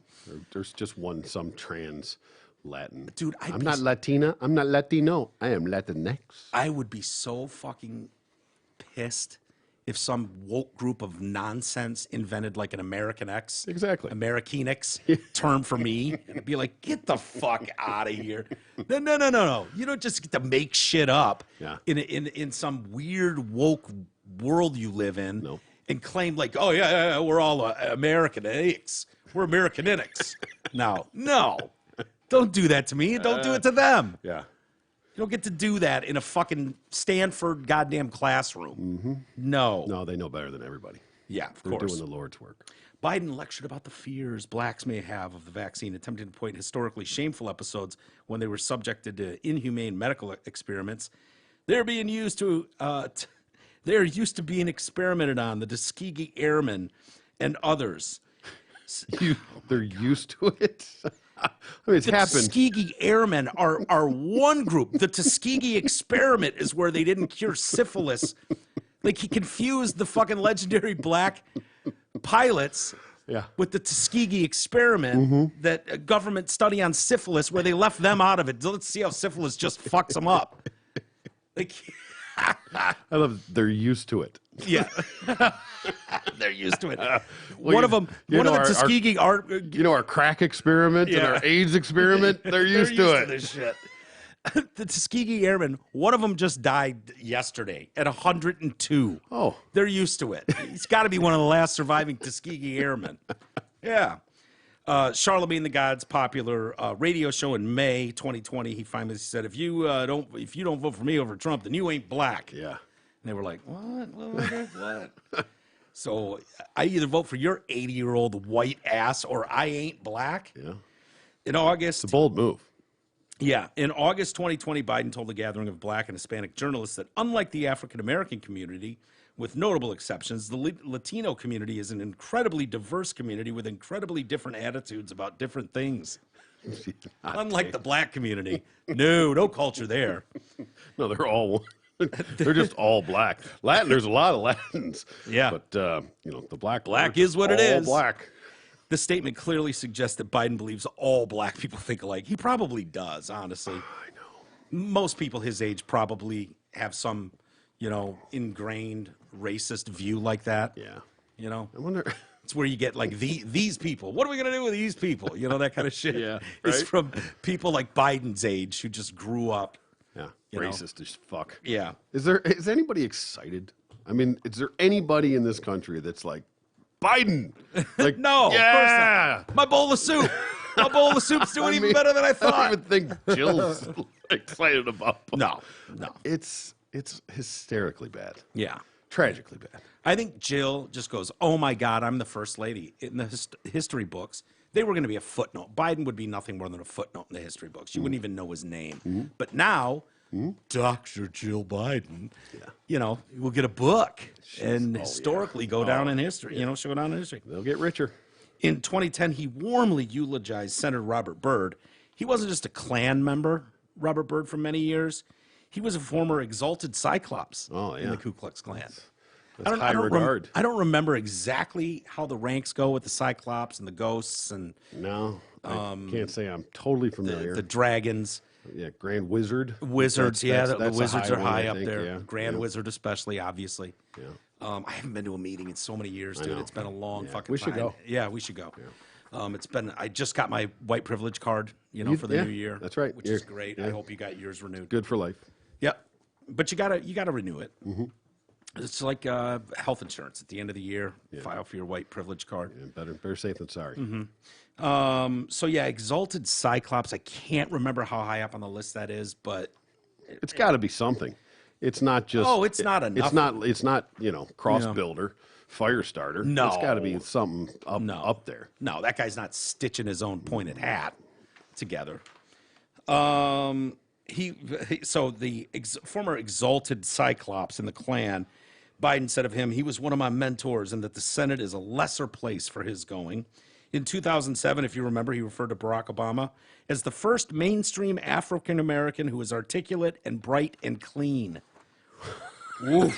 There's just some trans Latin. Dude, I'm not Latina. I'm not Latino. I am Latinx. I would be so fucking pissed if some woke group of nonsense invented like an American X, Exactly. Americanix term for me, and be like, get the fuck out of here. No. You don't just get to make shit up in some weird woke world you live in. No. And claim like, oh yeah, we're all Americanix. We're Americanix. No. Don't do that to me. Don't do it to them. Yeah. You don't get to do that in a fucking Stanford goddamn classroom. No, they know better than everybody. Yeah, of They're course. doing the Lord's work. Biden lectured about the fears blacks may have of the vaccine, attempting to point historically shameful episodes when they were subjected to inhumane medical experiments. They're being used to... They're used to being experimented on, the Tuskegee Airmen and others. They're used to it? I mean, it's happened. The Tuskegee Airmen are one group. The Tuskegee experiment is where they didn't cure syphilis. Like, he confused the fucking legendary black pilots with the Tuskegee experiment, that a government study on syphilis where they left them out of it. Let's see how syphilis just fucks them up. Like... I love they're used to it. Yeah. They're used to it. One of them, one of the Tuskegee art. Our crack experiment and our AIDS experiment, they're used to it. This shit. The Tuskegee Airmen, one of them just died yesterday at 102. Oh. They're used to it. He's got to be one of the last surviving Tuskegee Airmen. Yeah. Charlemagne the God's popular radio show in May 2020, he finally said, if you don't vote for me over Trump, then you ain't black. Yeah. And they were like, what? So I either vote for your 80-year-old white ass or I ain't black. Yeah. In August. It's a bold move. Yeah. In August 2020, Biden told a gathering of black and Hispanic journalists that unlike the African-American community, with notable exceptions, the Latino community is an incredibly diverse community with incredibly different attitudes about different things. Unlike the black community. No culture there. No, they're just all black. Latin, there's a lot of Latins. Yeah. But, the black is what it is. Black. The statement clearly suggests that Biden believes all black people think alike. He probably does, honestly. I know. Most people his age probably have some, ingrained racist view like that. Yeah. I wonder. It's where you get like these people. What are we gonna do with these people? That kind of shit. Yeah, It's right? from people like Biden's age who just grew up. Yeah. Racist as fuck. Yeah. Is anybody excited? I mean, is there anybody in this country that's like Biden? Like, No, yeah. of course not. My bowl of soup. My bowl of soup's doing even better than I I thought. don't even think Jill's excited about. No. It's hysterically bad. Yeah. Tragically bad. I think Jill just goes, "Oh my God, I'm the first lady." In the history books, they were going to be a footnote. Biden would be nothing more than a footnote in the history books. You wouldn't even know his name. But now, Dr. Jill Biden, will get a book and historically go down in history. She'll go down in history. They'll get richer. In 2010, he warmly eulogized Senator Robert Byrd. He wasn't just a Klan member, Robert Byrd, for many years. He was a former exalted Cyclops in the Ku Klux Klan. That's high regard. I don't remember exactly how the ranks go with the Cyclops and the ghosts and No, I can't say I'm totally familiar. the dragons. Yeah, Grand Wizard. Wizards, That's the wizards are one, high I up think, there. yeah. Grand Wizard especially, obviously. Yeah. I haven't been to a meeting in so many years, dude. know. It's been a long fucking We time. should go. Yeah, we should go. I just got my white privilege card, for the new year. That's right. Which is great. I hope you got yours renewed. Good for life. Yep. But you gotta renew it. It's like health insurance at the end of the year. File for your white privilege card. Yeah, better safe than sorry. So yeah, exalted Cyclops. I can't remember how high up on the list that is, but It's got to be something. It's not just. Oh, it's not enough. It's not. Cross builder, fire starter. No. It's got to be something up there. no, that guy's not stitching his own pointed hat together. So the former exalted Cyclops in the Klan, Biden said of him, he was one of my mentors and that the Senate is a lesser place for his going. In 2007, if you remember, he referred to Barack Obama as the first mainstream African-American who was articulate and bright and clean. Ooh.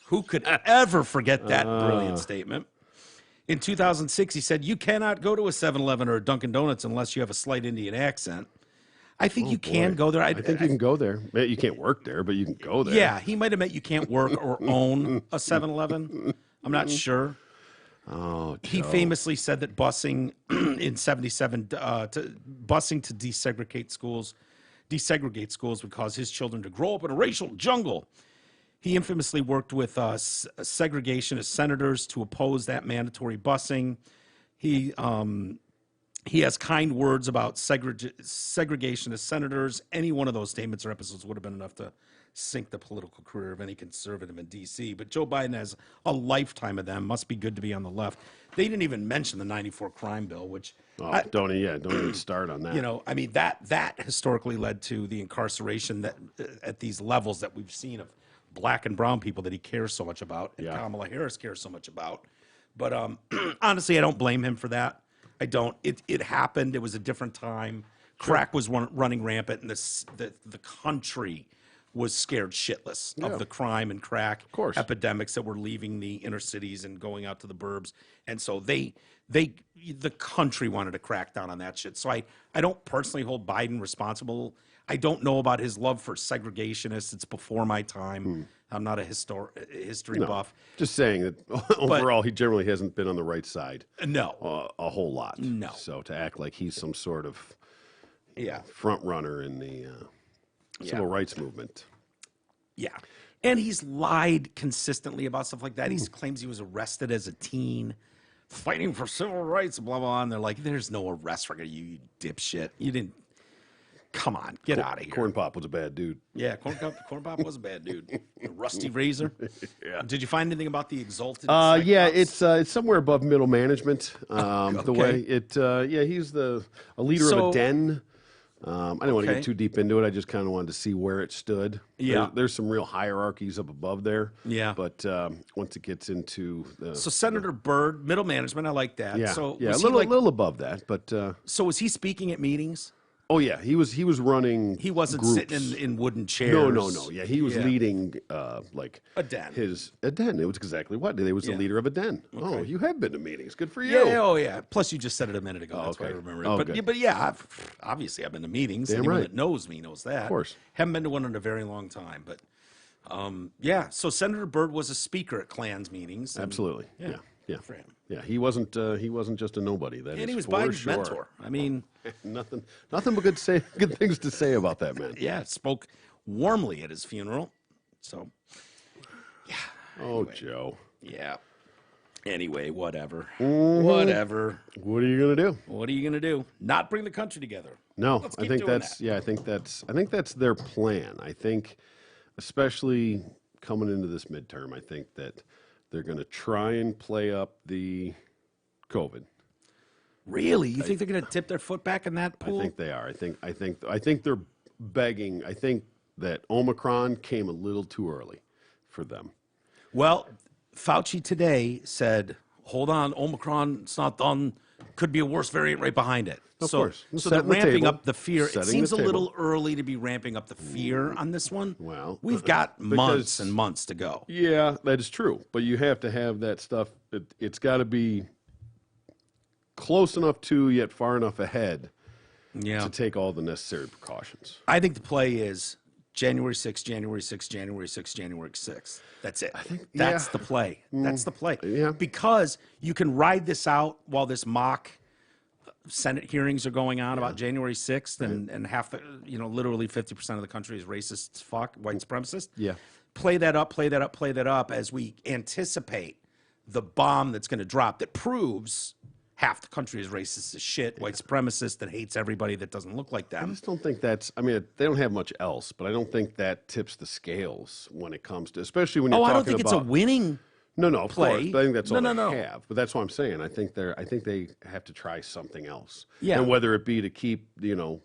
Who could ever forget that brilliant statement? In 2006, he said, "You cannot go to a 7-Eleven or a Dunkin' Donuts unless you have a slight Indian accent." I think you can go there. I think you can go there. You can't work there, but you can go there. Yeah, he might have meant you can't work or own a 7-Eleven. I'm not sure. Oh, He famously said that busing in 77, busing to desegregate schools would cause his children to grow up in a racial jungle. He infamously worked with segregationist senators to oppose that mandatory busing. He has kind words about segregationist senators. Any one of those statements or episodes would have been enough to sink the political career of any conservative in D.C. But Joe Biden has a lifetime of them. Must be good to be on the left. They didn't even mention the '94 crime bill, which don't even start on that. I mean that historically led to the incarceration that at these levels that we've seen of black and brown people that he cares so much about, and Kamala Harris cares so much about. But honestly, I don't blame him for that. I don't. It happened. It was a different time. Crack was running rampant, and the country was scared shitless of the crime and crack epidemics that were leaving the inner cities and going out to the burbs. And so the country wanted to crack down on that shit. So I don't personally hold Biden responsible. I don't know about his love for segregationists. It's before my time. I'm not a history buff. Just saying that overall, he generally hasn't been on the right side. No. A whole lot. No. So to act like he's some sort of Yeah. front runner in the civil rights movement. Yeah. And he's lied consistently about stuff like that. He claims he was arrested as a teen, fighting for civil rights, blah, blah, blah. And they're like, there's no arrest record, you dipshit. You didn't. Come on, get out of here. Corn Pop was a bad dude. Yeah, Corn Pop was a bad dude. Rusty Razor. Yeah. Did you find anything about the exalted? Yeah, it's somewhere above middle management. The way he's a leader of a den. I didn't want to get too deep into it. I just kind of wanted to see where it stood. Yeah. There's some real hierarchies up above there. Yeah. But once it gets into So Senator Byrd, middle management, I like that. yeah, so a little above that. But so was he speaking at meetings? Oh yeah, he was running. He wasn't groups. sitting in wooden chairs. No. Yeah, he was leading like a den. A den. It was exactly what he was the leader of a den. Okay. Oh, you have been to meetings. Good for you. Yeah. Oh yeah. Plus, you just said it a minute ago. That's why I remember it. Oh, but yeah, obviously I've been to meetings. Damn Anyone right. that knows me knows that. Of course. Haven't been to one in a very long time, but yeah. So Senator Byrd was a speaker at Klans meetings. Absolutely. Yeah. For him. Yeah, he wasn't just a nobody. That And is he was for Biden's sure. mentor. I mean, nothing but good things to say about that man. yeah, spoke warmly at his funeral. So, yeah. Oh, Joe. Yeah. Anyway, whatever. Whatever. What are you gonna do? What are you gonna do? Not bring the country together? No, Let's I keep think doing that's that. I think that's their plan. I think, especially coming into this midterm, I think that they're going to try and play up the COVID. Really? You think they're gonna tip their foot back in that pool? I think they are. I think they're begging. I think that Omicron came a little too early for them. Well, Fauci today said, "Hold on, Omicron's not done. Could be a worse variant right behind it." Of so, course. so they're Setting the ramping table. up the fear. It Setting seems the a table. little early to be ramping up the fear on this one. Well, we've got months because- and months to go. Yeah, that is true. But you have to have that stuff. It's got to be close enough to, yet far enough ahead Yeah, to take all the necessary precautions. I think the play is January 6th, January 6th, January 6th, January 6th. That's it. That's the play. That's the play. Yeah. Because you can ride this out while this mock Senate hearings are going on about January 6th, and half the, literally 50% of the country is racist as fuck, white supremacist. Yeah. Play that up as we anticipate the bomb that's going to drop that proves half the country is racist as shit, white supremacist that hates everybody that doesn't look like I them. just don't think that's. I mean, they don't have much else, but I don't think that tips the scales when it comes to, especially when you're I talking don't think about. it's a winning. No, of play. course. But I think that's all No. they have. But that's what I'm saying. I think they have to try something else. Yeah. And whether it be to keep, the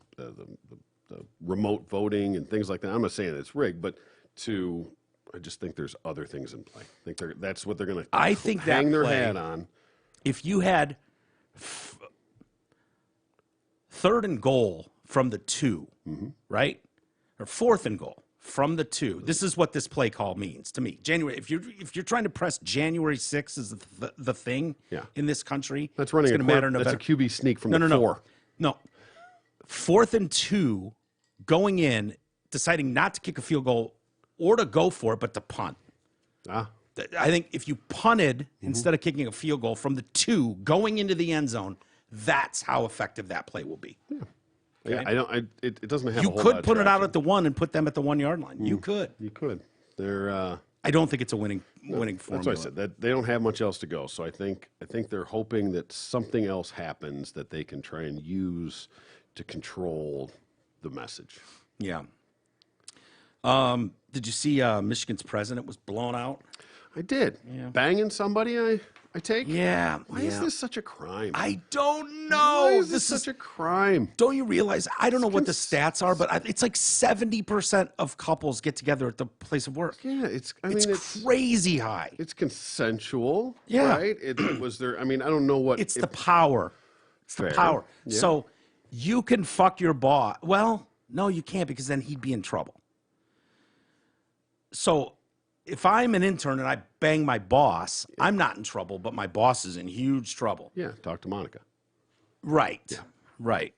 remote voting and things like that. I'm not saying it's rigged, but I just think there's other things in play. I think that's what they're going to. I think that hang their play- hat on. If you had third and goal from the 2, right? Or fourth and goal from the 2. This is what this play call means to me. January. If you're trying to press January 6th as the thing in this country, That's running it's going to matter. That's a QB sneak from No. 4. No. 4th and 2, going in, deciding not to kick a field goal or to go for it, but to punt. I think if you punted instead of kicking a field goal from the 2 going into the end zone, that's how effective that play will be. Yeah, I don't. It doesn't have. You a whole could lot of put it out traction. at the 1 and put them at the 1 yard line. You could. You could. They're. I don't think it's a winning That's formula. what I said. That they don't have much else to go. So I think they're hoping that something else happens that they can try and use to control the message. Yeah. Did you see Michigan's president was blown out? I did. Banging somebody, I take? Yeah. Why is this such a crime? I don't Why know. is this such a crime? Don't you realize? I don't know what the stats are, but it's like 70% of couples get together at the place of work. Yeah, It's crazy high. It's consensual. Yeah. Right? It was there. I mean, I don't know what. It's the power. It's the Fair. power. Yeah. So you can fuck your boss. Well, no, you can't, because then he'd be in trouble. So if I'm an intern and I bang my boss, I'm not in trouble, but my boss is in huge trouble. Yeah, talk to Monica. Right. Right.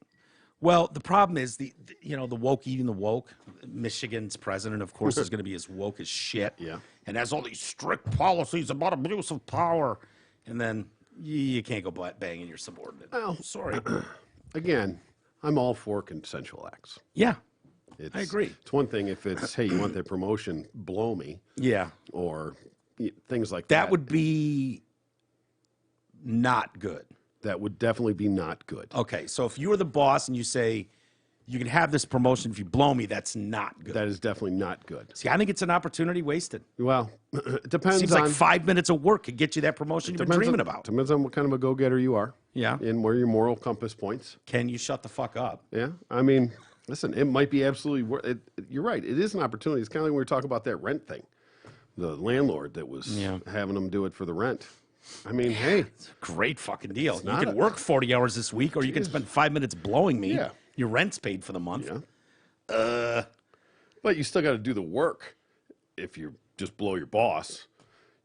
Well, the problem is the woke eating the woke. Michigan's president, of course, is going to be as woke as shit. Yeah. And has all these strict policies about abuse of power. And then you can't go banging your subordinate. Well, sorry. Again, I'm all for consensual acts. Yeah. It's, I agree. It's one thing if it's, hey, you want that promotion, blow me, Yeah. or things like that. That would be not good. That would definitely be not good. Okay. So if you were the boss and you say, you can have this promotion if you blow me, that's not good. That is definitely not good. See, I think it's an opportunity wasted. Well, it depends Seems on. like 5 minutes of work could get you that promotion you've been dreaming about. Depends on what kind of a go-getter you are. Yeah. And where your moral compass points. Can you shut the fuck up? Yeah. I mean, listen, it might be absolutely worth it. You're right. It is an opportunity. It's kind of like when we were talking about that rent thing. The landlord that was having them do it for the rent. I mean, hey. It's a great fucking deal. You not can work 40 hours this week, or you can spend 5 minutes blowing me. Yeah. Your rent's paid for the month. Yeah. But you still got to do the work if you just blow your boss.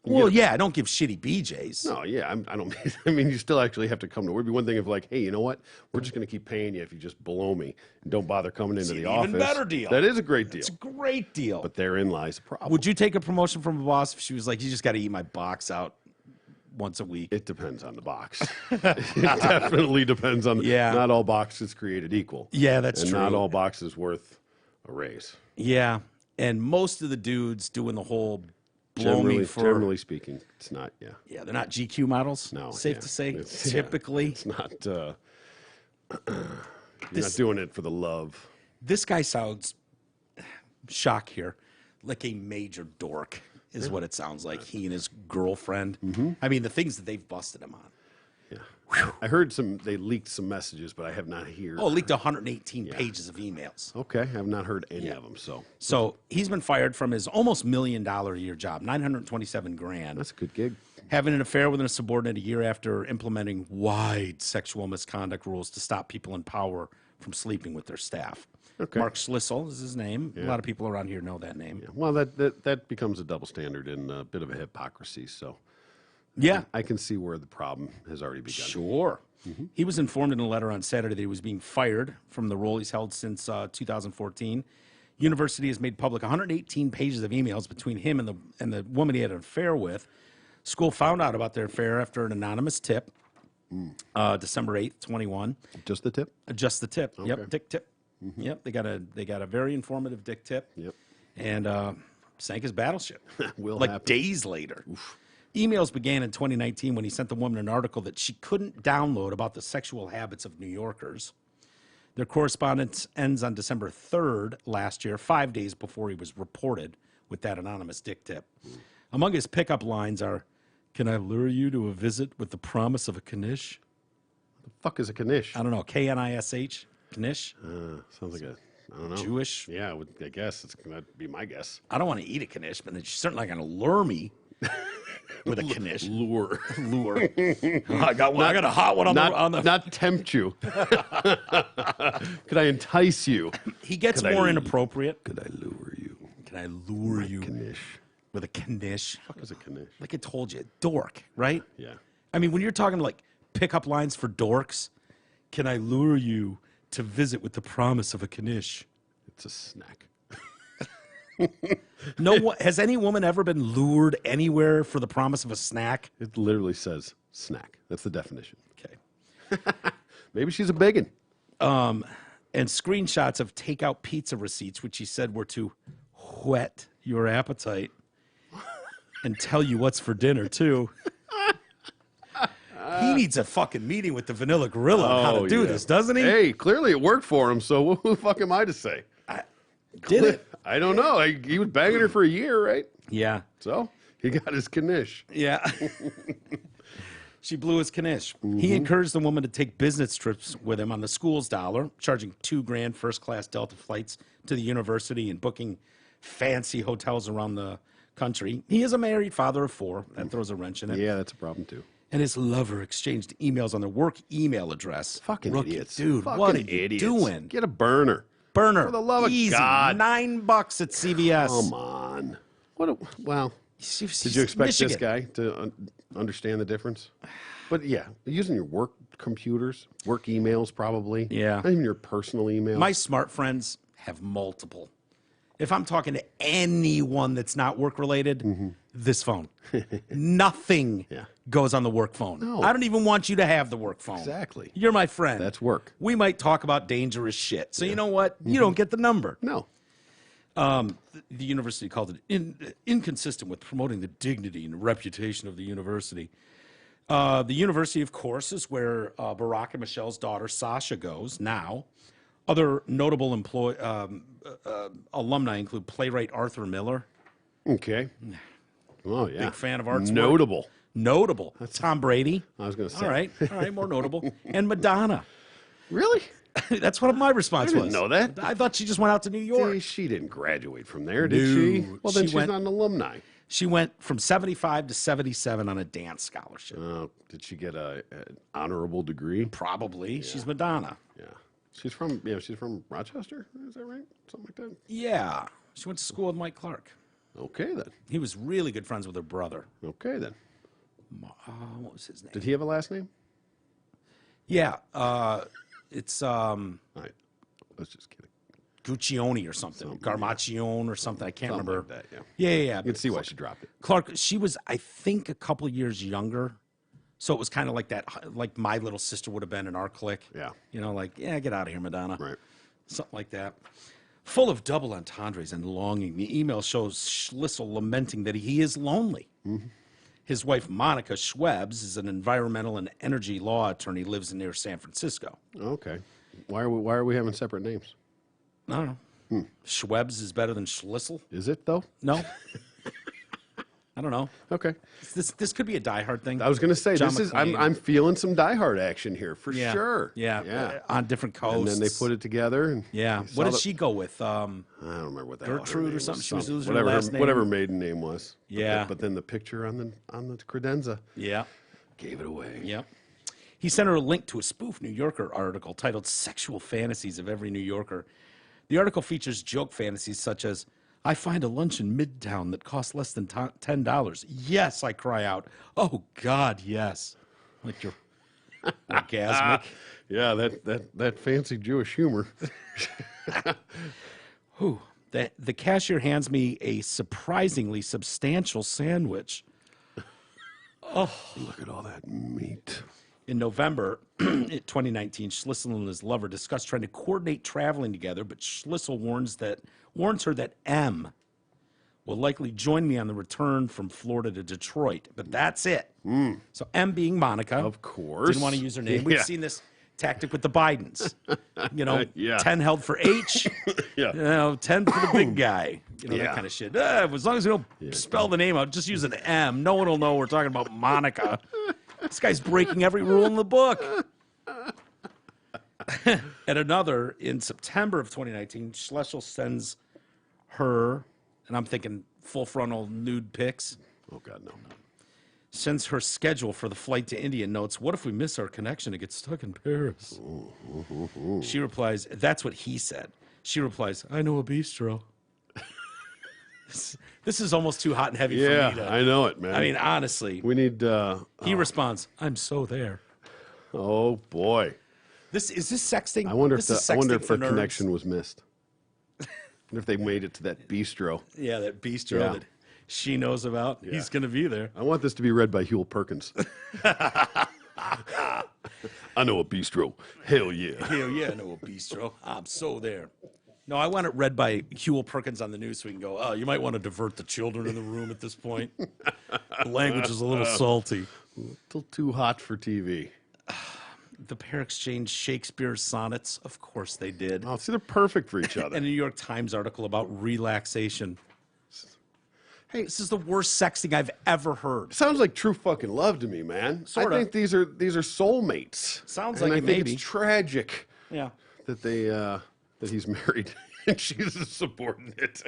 Well, yeah, I don't give shitty BJs. No, yeah, I don't. I mean, you still actually have to come to work. It'd be one thing if, like, hey, you know what? We're just going to keep paying you if you just blow me and don't bother coming into the office. Even better deal. That is a great deal. It's a great deal. But therein lies the problem. Would you take a promotion from a boss if she was like, you just got to eat my box out once a week? It depends on the box. It definitely depends on. Yeah. Not all boxes created equal. Yeah, that's and true. not all boxes worth a raise. Yeah, and most of the dudes doing the whole blow me for. Generally speaking, it's not. Yeah. Yeah, they're not GQ models. No. Safe to say, It's, typically. It's not. You're not doing it for the love. This guy sounds, shock here, like a major dork is what it sounds like. He and his girlfriend. I mean, the things that they've busted him on. Yeah. I heard they leaked some messages, but I have not heard. Oh, leaked 118 pages of emails. Okay, I have not heard any of them. So he's been fired from his almost $1 million a year job, $927,000. That's a good gig. Having an affair with a subordinate a year after implementing wide sexual misconduct rules to stop people in power from sleeping with their staff. Okay. Mark Schlissel is his name. A lot of people around here know that name. Yeah. Well, that becomes a double standard and a bit of a hypocrisy. So Yeah. I can see where the problem has already begun. Sure. He was informed in a letter on Saturday that he was being fired from the role he's held since 2014. University has made public 118 pages of emails between him and the woman he had an affair with. School found out about their affair after an anonymous tip, December 8th, 21. Just the tip? Just the tip. Okay. Yep, dick tip. Yep, they got a very informative dick tip. Yep. And sank his battleship. Will like happen. days later. Emails began in 2019 when he sent the woman an article that she couldn't download about the sexual habits of New Yorkers. Their correspondence ends on December 3rd last year, 5 days before he was reported with that anonymous dick tip. Among his pickup lines are, "Can I lure you to a visit with the promise of a knish?" The fuck is a knish? I don't know, K-N-I-S-H, knish? Sounds like I don't know. Jewish? Yeah, I guess that'd be my guess. I don't want to eat a knish, but she's certainly not going to lure me with a knish. Lure. Lure. I got one. I got a hot one on the. Not tempt you. Could I entice you? He gets more inappropriate. Could I lure you? Can I lure you Knish. with a knish? Fuck is a knish? Like I told you, dork, right? Yeah. I mean, when you're talking like pickup lines for dorks, can I lure you to visit with the promise of a knish? It's a snack. No, has any woman ever been lured anywhere for the promise of a snack? It literally says snack. That's the definition. Okay. Maybe she's a biggin. And screenshots of takeout pizza receipts, which he said were to whet your appetite and tell you what's for dinner, too. He needs a fucking meeting with the Vanilla Gorilla on how to do this, doesn't he? Hey, clearly it worked for him, so who the fuck am I to say? Did it? I don't know. He was banging her for a year, right? Yeah. So he got his knish. Yeah. She blew his knish. He encouraged the woman to take business trips with him on the school's dollar, charging $2,000 first-class Delta flights to the university and booking fancy hotels around the country. He is a married father of 4. That throws a wrench in it. Yeah, that's a problem too. And his lover exchanged emails on their work email address. Fucking Rookie, idiots. dude. Fucking What are you idiots. doing? Get a burner. Burner. For the love of Easy. God. $9 at CVS. Come on. Well, She's did you expect Michigan. this guy to understand the difference? But yeah, using your work computers, work emails probably. Yeah. Not even your personal email. My smart friends have multiple. If I'm talking to anyone that's not work related, this phone. Nothing goes on the work phone. No. I don't even want you to have the work phone. Exactly. You're my friend. That's work. We might talk about dangerous shit. So you know what? You don't get the number. No. The university called it inconsistent with promoting the dignity and reputation of the university. The university, of course, is where Barack and Michelle's daughter Sasha goes now. Other notable alumni include playwright Arthur Miller. Okay. Oh yeah. Big fan of art's work. Notable. Notable. Tom Brady. I was going to say. All right, more notable. And Madonna. Really? That's what my response I didn't was. know that. I thought she just went out to New York. Hey, she didn't graduate from there, did she? No, Well, then she she's went- not an alumni. She went from 75 to 77 on a dance scholarship. Did she get an honorable degree? Probably. She's Madonna. Yeah. She's from Rochester. Is that right? Something like that. Yeah. She went to school with Mike Clark. Okay, then. He was really good friends with her brother. Okay, then. What was his name? Did he have a last name? Yeah. It's All right. I was just kidding. Guccione or something. Garmacione or something. I can't remember. Like that, Yeah. You can see why she dropped it. Clark, she was, I think, a couple of years younger. So it was kind of like that, like my little sister would have been in our clique. Yeah. You know, like, yeah, get out of here, Madonna. Right. Something like that. Full of double entendres and longing, the email shows Schlissel lamenting that he is lonely. Mm-hmm. His wife, Monica Schwebs, is an environmental and energy law attorney, lives near San Francisco. Okay. Why are we having separate names? I don't know. Schwebs is better than Schlissel? Is it, though? No. I don't know. Okay. This could be a Die Hard thing. I was going to say, John this is McClane. I'm feeling some Die Hard action here for Yeah. sure. Yeah. On different coasts. And then they put it together. And Yeah. you What saw did she go with? I don't remember what that Gertrude her name or something? was. She was losing her whatever last name. whatever maiden name was. Yeah. But then the picture on the credenza Yeah. gave it away. Yep. He sent her a link to a spoof New Yorker article titled Sexual Fantasies of Every New Yorker. The article features joke fantasies such as, I find a lunch in Midtown that costs less than $10. Yes, I cry out. Oh, God, yes. Like you're orgasmic. Yeah, that fancy Jewish humor. The cashier hands me a surprisingly substantial sandwich. Look at all that meat. In November 2019, Schlissel and his lover discussed trying to coordinate traveling together, but Schlissel warns her that M will likely join me on the return from Florida to Detroit. But that's it. So M being Monica. Of course. Didn't want to use her name. We've Yeah. seen this tactic with the Bidens. You know, Yeah. 10 held for H, Yeah. 10 for the big guy. You know, Yeah. that kind of shit. As long as we don't spell the name out, just use an M. No one will know we're talking about Monica. This guy's breaking every rule in the book. At another, in September of 2019, Schlissel sends her, and I'm thinking full frontal nude pics, Oh, God, no. sends her schedule for the flight to India and notes, what if we miss our connection and get stuck in Paris? She replies, that's what he said. She replies, I know a bistro. This is almost too hot and heavy for me to... I know it, man. I mean, honestly. we need. He responds, I'm so there. Oh boy. Is this sexting? I wonder this if is the sexting for the nerds. connection was missed. I wonder if they made it to that bistro. Yeah, that bistro Yeah. that she knows about. Yeah. He's going to be there. I want this to be read by Huel Perkins. I know a bistro. Hell yeah. Hell yeah, no bistro. I'm so there. No, I want it read by Huel Perkins on the news so we can go, oh, you might want to divert the children in the room at this point. The language is a little salty. A little too hot for TV. The pair exchanged Shakespeare's sonnets. Of course they did. Oh, see, they're perfect for each other. And a New York Times article about relaxation. Hey, This is the worst sexting I've ever heard. sounds like true fucking love to me, man. Sorta. I think these are soulmates. Sounds and like I it, think maybe. it's tragic Yeah. that that he's married and she's a subordinate.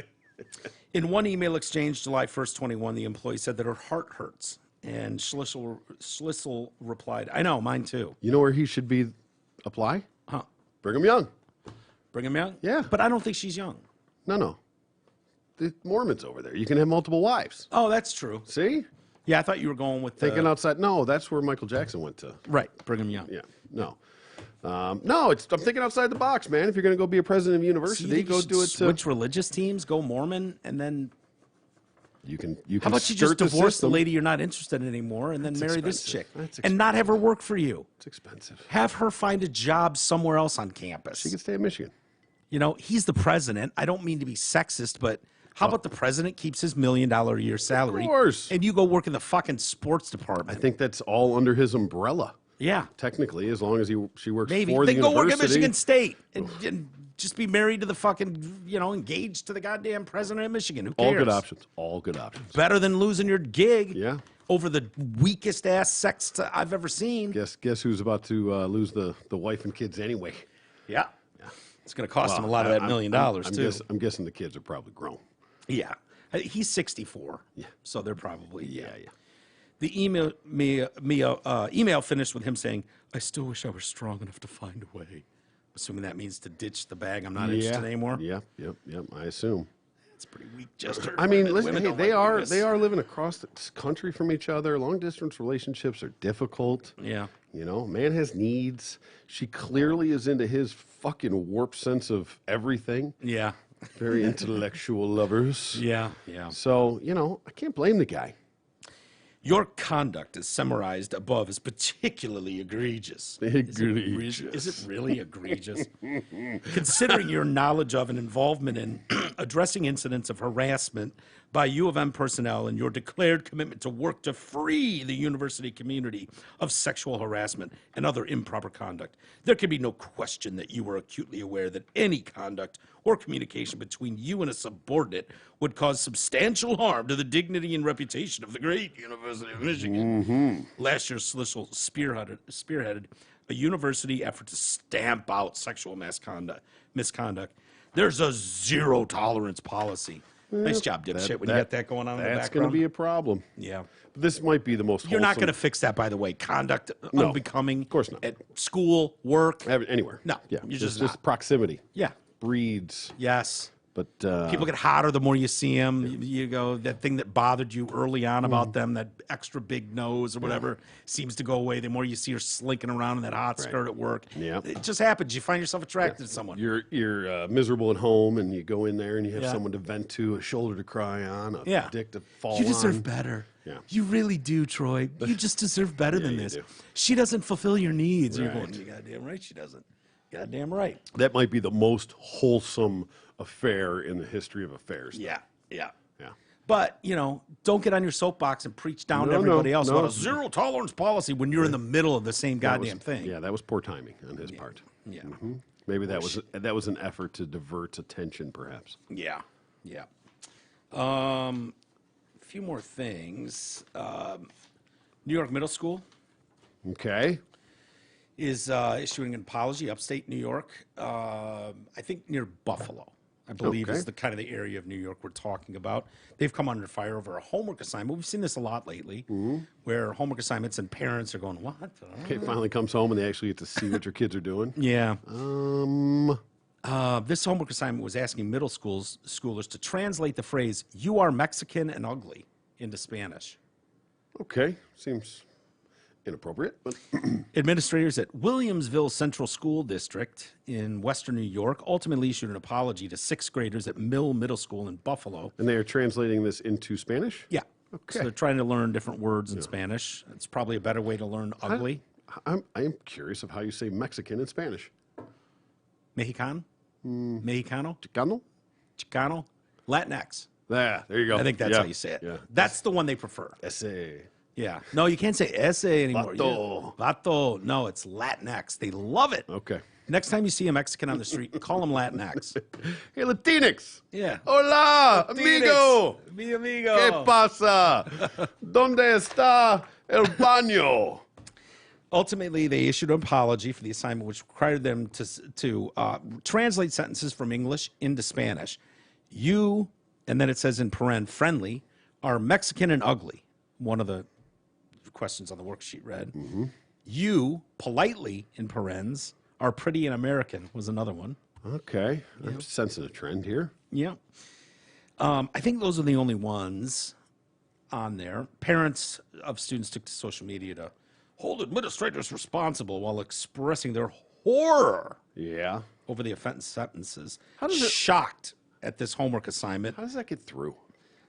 In one email exchange, July 1st, 21, the employee said that her heart hurts. And Schlissel replied, I know, mine too. You know where he should be apply? Huh. Brigham Young. Brigham Young? Yeah. But I don't think she's young. No. The Mormons over there. You can have multiple wives. Oh, that's true. See? Yeah, I thought you were going with Thinking outside. No, that's where Michael Jackson went to. Right, Brigham Young. Yeah. No. No, I'm thinking outside the box, man. If you're going to go be a president of a So you university, think you go should do it. switch religious teams, go Mormon, and then You can. how about you just skirt divorce the system. lady you're not interested in anymore and then marry this chick expensive. That's and not have her work for you? It's expensive. Have her find a job somewhere else on campus. She can stay in Michigan. You know, he's the president. I don't mean to be sexist, but how about the president keeps his $1 million a year salary? Of course. And you go work in the fucking sports I department. think that's all under his umbrella. Yeah. Technically, as long as she works Maybe. for the Then go work university. at Michigan State and just be married to the fucking, engaged to the goddamn president of Michigan. Who cares? All good options. All good options. Better than losing your gig Yeah. over the weakest ass sex I've ever seen. Guess who's about to lose the wife and kids anyway? Yeah. It's going to cost him a lot of that $1 million, too. I'm guessing the kids are probably grown. Yeah. He's 64. Yeah. So they're probably, Yeah. The email finished with him saying, I still wish I were strong enough to find a way. Assuming that means to ditch the bag. I'm not interested anymore. Yep. I assume. It's a pretty weak gesture. I mean, listen, hey, they like are living across the country from each other. Long distance relationships are difficult. Yeah. You know, man has needs. She clearly is into his fucking warped sense of everything. Yeah. Very intellectual lovers. Yeah. So, you know, I can't blame the guy. Your conduct is summarized above as particularly egregious. Is it really egregious? Considering your knowledge of and involvement in addressing incidents of harassment by U of M personnel and your declared commitment to work to free the university community of sexual harassment and other improper conduct, there can be no question that you were acutely aware that any conduct or communication between you and a subordinate would cause substantial harm to the dignity and reputation of the great University of Michigan. Mm-hmm. Last year, Slissel spearheaded a university effort to stamp out sexual misconduct. There's a zero tolerance policy. Nice job, dipshit, when you got that going on in the background. That's going to be a problem. Yeah. But this might be the most You're not going to fix that, by the way. Conduct unbecoming. Of course not. At school, work. Anywhere. No. Yeah. You're just proximity. Yeah. Breeds. Yes. But people get hotter the more you see them. You go, that thing that bothered you early on about them, that extra big nose or whatever, seems to go away the more you see her slinking around in that hot skirt at work. Yeah. It just happens. You find yourself attracted to someone. You're miserable at home, and you go in there, and you have someone to vent to, a shoulder to cry on, a dick to fall on. You deserve better. Yeah. You really do, Troy. You just deserve better than this. Do. She doesn't fulfill your needs. Right. You're going, you goddamn right she doesn't. Goddamn right. That might be the most wholesome affair in the history of affairs. Yeah. Yeah. But, you know, don't get on your soapbox and preach down to everybody else about a zero tolerance policy when you're in the middle of the same goddamn thing. Yeah, that was poor timing on his part. Yeah. Mm-hmm. Maybe that was an effort to divert attention, perhaps. Yeah. A few more things. New York Middle School Okay. is issuing an apology, upstate New York, I think near Buffalo. I believe is the kind of the area of New York we're talking about. They've come under fire over a homework assignment. We've seen this a lot lately, where homework assignments and parents are going, "What?" Kid finally comes home and they actually get to see what your kids are doing. Yeah. This homework assignment was asking middle schoolers to translate the phrase "You are Mexican and ugly" into Spanish. Okay, seems inappropriate, but Administrators at Williamsville Central School District in Western New York ultimately issued an apology to sixth graders at Mill Middle School in Buffalo. and they are translating this into Spanish. Yeah. Okay. So they're trying to learn different words in Spanish. It's probably a better way to learn ugly. I am curious of how you say Mexican in Spanish. Mexican? Mexicano? Chicano? Chicano? Latinx. There you go. I think that's how you say it. Yeah. That's the one they prefer. Ese. Yeah. No, you can't say ese anymore. Vato. Vato. No, it's Latinx. They love it. Okay. Next time you see a Mexican on the street, call him Latinx. Hey, Latinx. Yeah. Hola, amigo. Mi amigo. ¿Qué pasa? ¿Dónde está el baño? Ultimately, they issued an apology for the assignment, which required them to translate sentences from English into Spanish. You, and then it says in paren, friendly, are Mexican and ugly. One of the questions on the worksheet read. You, politely, in parens, are pretty and American, was another one. Okay. I'm sensing a trend here. Yeah. I think those are the only ones on there. Parents of students took to social media to hold administrators responsible while expressing their horror Yeah. over the offense sentences. How does it- Shocked at this homework assignment, How does that get through?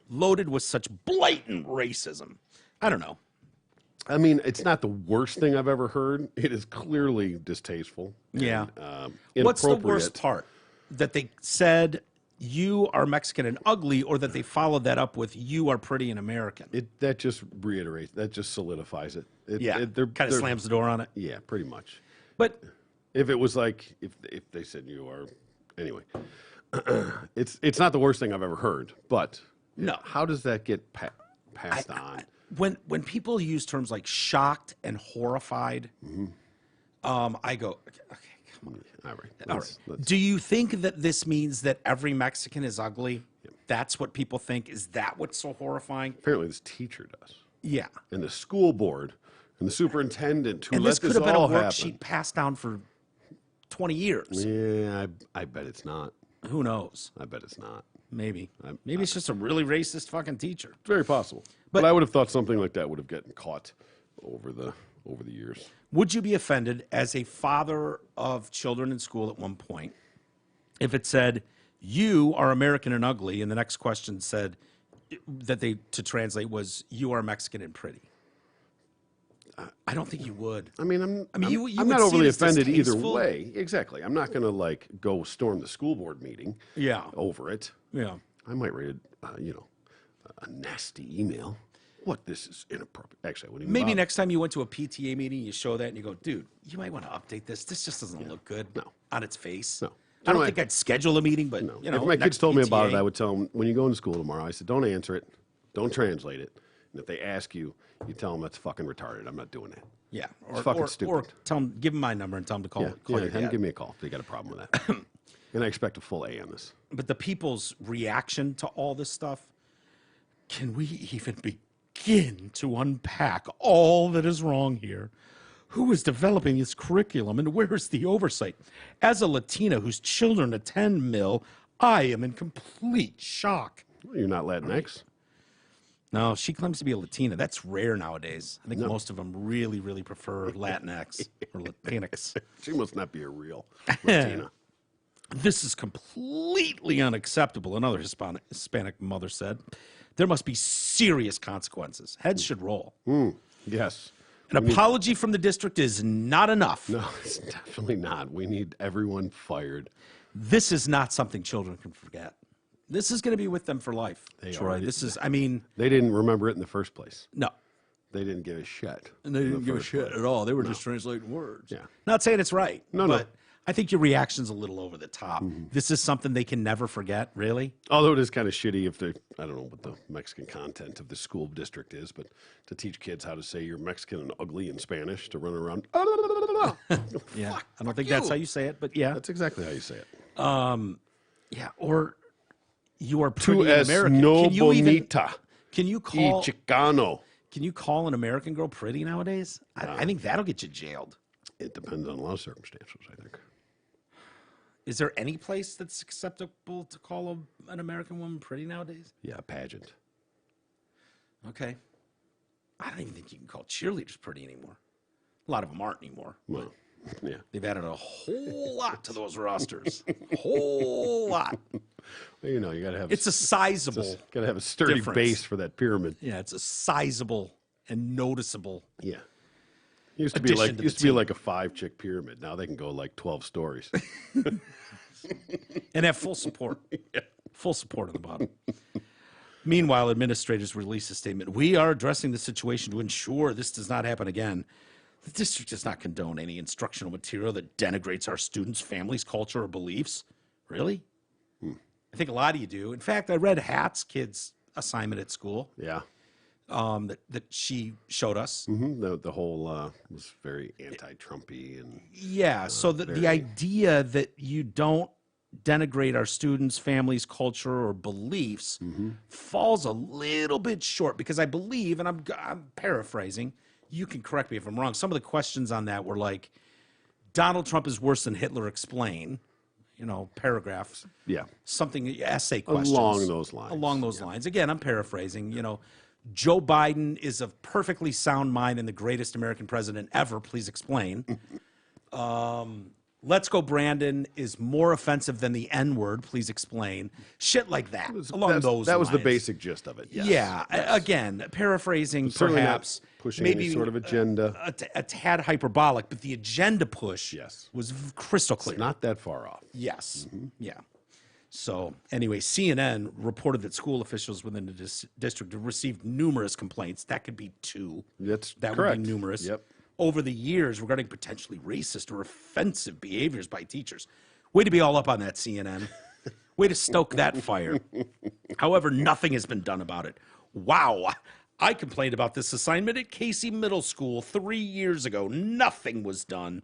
loaded with such blatant racism. I don't know. I mean, it's not the worst thing I've ever heard. It is clearly distasteful. Yeah. And, What's the inappropriate. worst part? That they said you are Mexican and ugly, or that they followed that up with you are pretty and American? That just reiterates. That just solidifies it. Kind of slams the door on it. Yeah, pretty much. But If it was like if they said you are, anyway, it's not the worst thing I've ever heard. But No. how does that get passed on? when people use terms like shocked and horrified, I go, okay, come on. All right. All right. Do you think that this means that every Mexican is ugly? That's what people think. Is that what's so horrifying? Apparently, this teacher does, Yeah. and the school board, and the superintendent who And let this could have been a all worksheet happen. passed down for 20 years. Yeah, I bet it's not. Who knows? I bet it's not. Maybe. Maybe it's just a really racist fucking teacher. It's very possible. But I would have thought something like that would have gotten caught over the years. Would you be offended as a father of children in school at one point if it said, you are American and ugly, and the next question said to translate was, you are Mexican and pretty? I don't think you would. I mean, you I'm would not see it overly as offended either distasteful. way. Exactly. I'm not going to like go storm the school board meeting. Yeah. Over it. Yeah. I might read, a nasty email. What, this is inappropriate. Actually, I wouldn't even Maybe bother. next time you went to a PTA meeting, you show that and you go, dude, you might want to update this. This just doesn't look good on its face. No. I don't think I'd schedule a meeting, but, If my kids next told me about PTA it, I would tell them, when you go into school tomorrow, I said, don't answer it. Don't translate it. And if they ask you, you tell them that's fucking retarded. I'm not doing that. Yeah. It's fucking stupid. Or tell them, give them my number and tell them to call Yeah, your have them dad. give me a call if they got a problem with that. And I expect a full A on this. But the people's reaction to all this stuff, can we even begin to unpack all that is wrong here? Who is developing this curriculum and where is the oversight? As a Latina whose children attend Mill, I am in complete shock. You're not Latinx. No, she claims to be a Latina. That's rare nowadays. I think most of them really, really prefer Latinx or Latinx. She must not be a real Latina. This is completely unacceptable, another Hispanic mother said. There must be serious consequences. Heads should roll. Yes. An apology from the district is not enough. No, it's definitely not. We need everyone fired. This is not something children can forget. This is going to be with them for life, Troy. This is, They didn't remember it in the first place. no. They didn't give a shit. And they didn't give a shit at all. They were just translating words. Yeah. Not saying it's right. No. But I think your reaction's a little over the top. This is something they can never forget, really. Although it is kind of shitty if they, I don't know what the Mexican content of the school district is, but to teach kids how to say you're Mexican and ugly in Spanish, to run around. Yeah. I don't think that's how you say it, but yeah. That's exactly how you say it. Yeah. Or you are Tu pretty es American. no Can you even, bonita can you y call Chicano. Can you call an American girl pretty nowadays? I think that'll get you jailed. It depends on a lot of circumstances, I think. Is there any place that's acceptable to call an American woman pretty nowadays? Yeah, pageant. Okay. I don't even think you can call cheerleaders pretty anymore. A lot of them aren't anymore. Well, yeah. They've added a whole lot to those rosters. A whole lot. Well, you know, you got to have. It's a sizable. Got to have a sturdy difference. base for that pyramid. Yeah, it's a sizable and noticeable. Yeah. Used to be Addition like to the used to be team. like a 5-chick pyramid. Now they can go like 12 stories. And have full support. Full support on the bottom. Meanwhile, administrators released a statement. We are addressing the situation to ensure this does not happen again. The district does not condone any instructional material that denigrates our students' families, culture, or beliefs. Really? I think a lot of you do. In fact, I read Hat's kid's assignment at school Yeah. that she showed us. The whole was very anti-Trumpy and Yeah, so the idea that you don't denigrate our students' families, culture, or beliefs falls a little bit short because I believe, and I'm paraphrasing, you can correct me if I'm wrong, some of the questions on that were like, Donald Trump is worse than Hitler, explain, paragraphs. yeah. Something, essay questions. Along those lines. Along those lines. Again, I'm paraphrasing, Joe Biden is of perfectly sound mind and the greatest American president ever. Please explain. Let's Go Brandon is more offensive than the N-word. Please explain. Shit like that. Along those That was the lines. basic gist of it. Yes. Yeah. Again, paraphrasing Certainly not perhaps. pushing maybe any sort of agenda. A tad hyperbolic, but the agenda push Yes. was crystal clear. Not that far off. Yes. Yeah. So anyway, CNN reported that school officials within the district have received numerous complaints. That could be two. That's that correct. would be numerous. Yep. Over the years regarding potentially racist or offensive behaviors by teachers. Way to be all up on that, CNN. Way to stoke that fire. However, nothing has been done about it. Wow. I complained about this assignment at Casey Middle School 3 years ago. Nothing was done.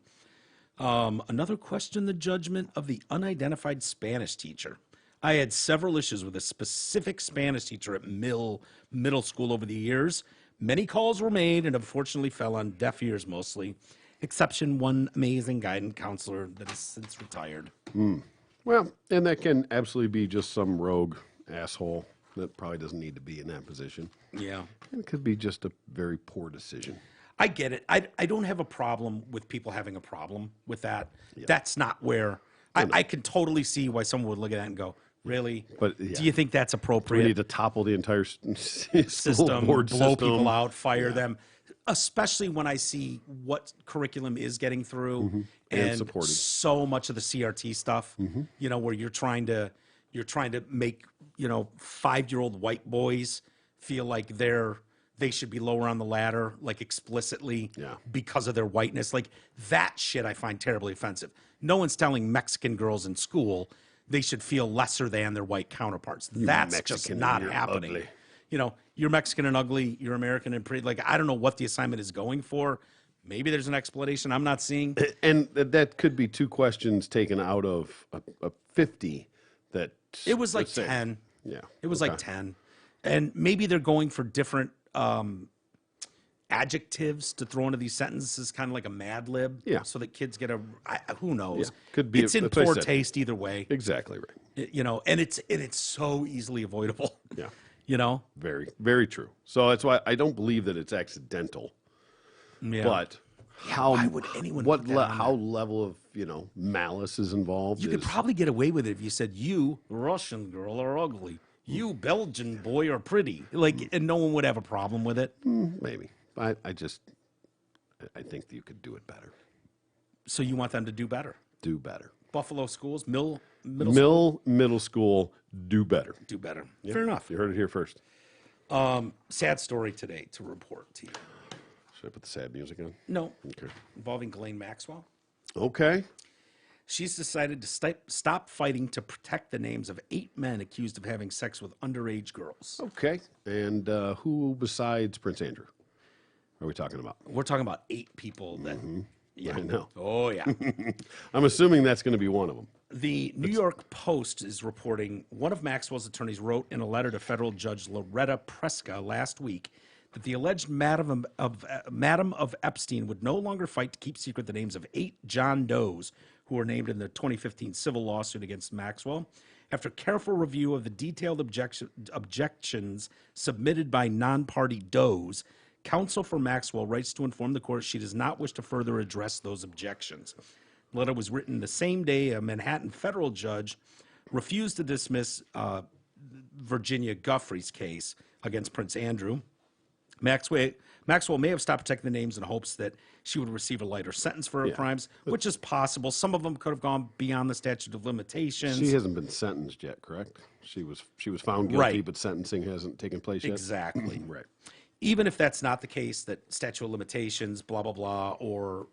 Another question, the judgment of the unidentified Spanish teacher. I had several issues with a specific Spanish teacher at Middle School over the years. Many calls were made and unfortunately fell on deaf ears mostly. exception one amazing guidance counselor that has since retired. Well, and that can absolutely be just some rogue asshole that probably doesn't need to be in that position. Yeah. And it could be just a very poor decision. I get it. I don't have a problem with people having a problem with that. Yeah. That's not where I can totally see why someone would look at that and go, really? But do you think that's appropriate? We need to topple the entire system, blow people out, fire them, especially when I see what curriculum is getting through and so much of the CRT stuff, you know, where you're trying to make, you know, 5-year-old white boys feel like they should be lower on the ladder, like explicitly because of their whiteness. Like that shit I find terribly offensive. No one's telling Mexican girls in school they should feel lesser than their white counterparts. That's Mexican, just not happening. Ugly. You know, you're Mexican and ugly, you're American and pretty. Like, I don't know what the assignment is going for. Maybe there's an explanation I'm not seeing. And that could be 2 questions taken out of a 50 that... It was like 10. Yeah. It was like 10. And maybe they're going for different adjectives to throw into these sentences, kind of like a Mad Lib, so that kids get who knows? Yeah. Could be. It's in poor taste either way. Exactly right. You know, and it's so easily avoidable. Yeah. You know, very, very true. So that's why I don't believe that it's accidental. Yeah. But why would anyone? How level of malice is involved? You could probably get away with it if you said, "You Russian girl are ugly. You Belgian boy are pretty." Like, and no one would have a problem with it. Maybe. I think that you could do it better. So you want them to do better? Do better. Buffalo schools, middle school, do better. Do better. Yeah. Fair enough. You heard it here first. Sad story today to report to you. Should I put the sad music on? No. Okay. Involving Ghislaine Maxwell. Okay. She's decided to stop fighting to protect the names of 8 men accused of having sex with underage girls. Okay. And who besides Prince Andrew are we talking about? We're talking about 8 people that... Yeah. I know. Oh, yeah. I'm assuming that's going to be one of them. The New York Post is reporting one of Maxwell's attorneys wrote in a letter to federal judge Loretta Preska last week that the alleged Madam of Epstein would no longer fight to keep secret the names of 8 John Does who were named in the 2015 civil lawsuit against Maxwell. After careful review of the detailed objections submitted by non-party Does, counsel for Maxwell writes to inform the court she does not wish to further address those objections. The letter was written the same day a Manhattan federal judge refused to dismiss Virginia Guffrey's case against Prince Andrew. Maxwell may have stopped protecting the names in hopes that she would receive a lighter sentence for her crimes, which is possible. Some of them could have gone beyond the statute of limitations. She hasn't been sentenced yet, correct? She was found guilty, but sentencing hasn't taken place yet? Exactly. Right. Even if that's not the case, that statute of limitations, blah, blah, blah, or...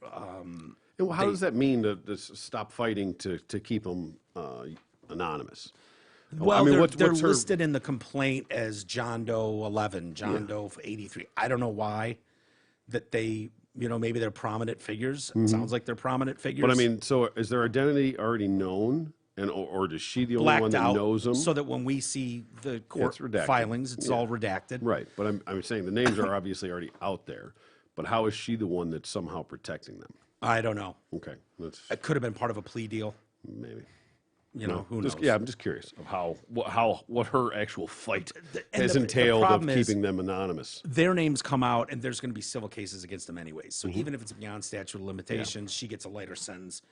how does that mean to stop fighting to keep them anonymous? Well, I mean, they're listed in the complaint as John Doe 11, John Doe 83. I don't know why that they, maybe they're prominent figures. It sounds like they're prominent figures. But I mean, so is their identity already known? Or is she the only one that knows them? So that when we see the court filings, it's all redacted. Right. But I'm saying the names are obviously already out there. But how is she the one that's somehow protecting them? I don't know. Okay. It could have been part of a plea deal. Maybe. Who knows? Yeah, I'm just curious of what her actual fight has entailed of keeping them anonymous. Their names come out, and there's going to be civil cases against them anyways. So even if it's beyond statute of limitations, she gets a lighter sentence.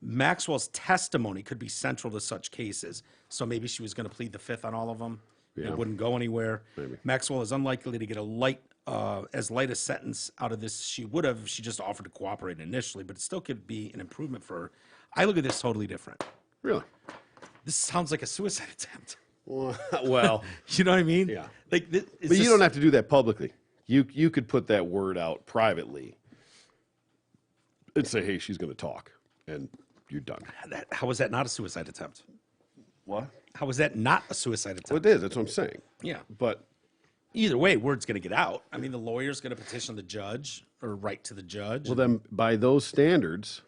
Maxwell's testimony could be central to such cases. So maybe she was going to plead the fifth on all of them. Yeah. It wouldn't go anywhere. Maybe. Maxwell is unlikely to get as light a sentence out of this she would have. She just offered to cooperate initially, but it still could be an improvement for her. I look at this totally different. Really? This sounds like a suicide attempt. Well, you know what I mean? Yeah. But you don't have to do that publicly. You could put that word out privately and say, "Hey, she's going to talk," and you're done. How is that not a suicide attempt? What? How is that not a suicide attempt? Well, it is. That's what I'm saying. Yeah. But either way, word's going to get out. I mean, the lawyer's going to petition the judge or write to the judge. Well, then by those standards,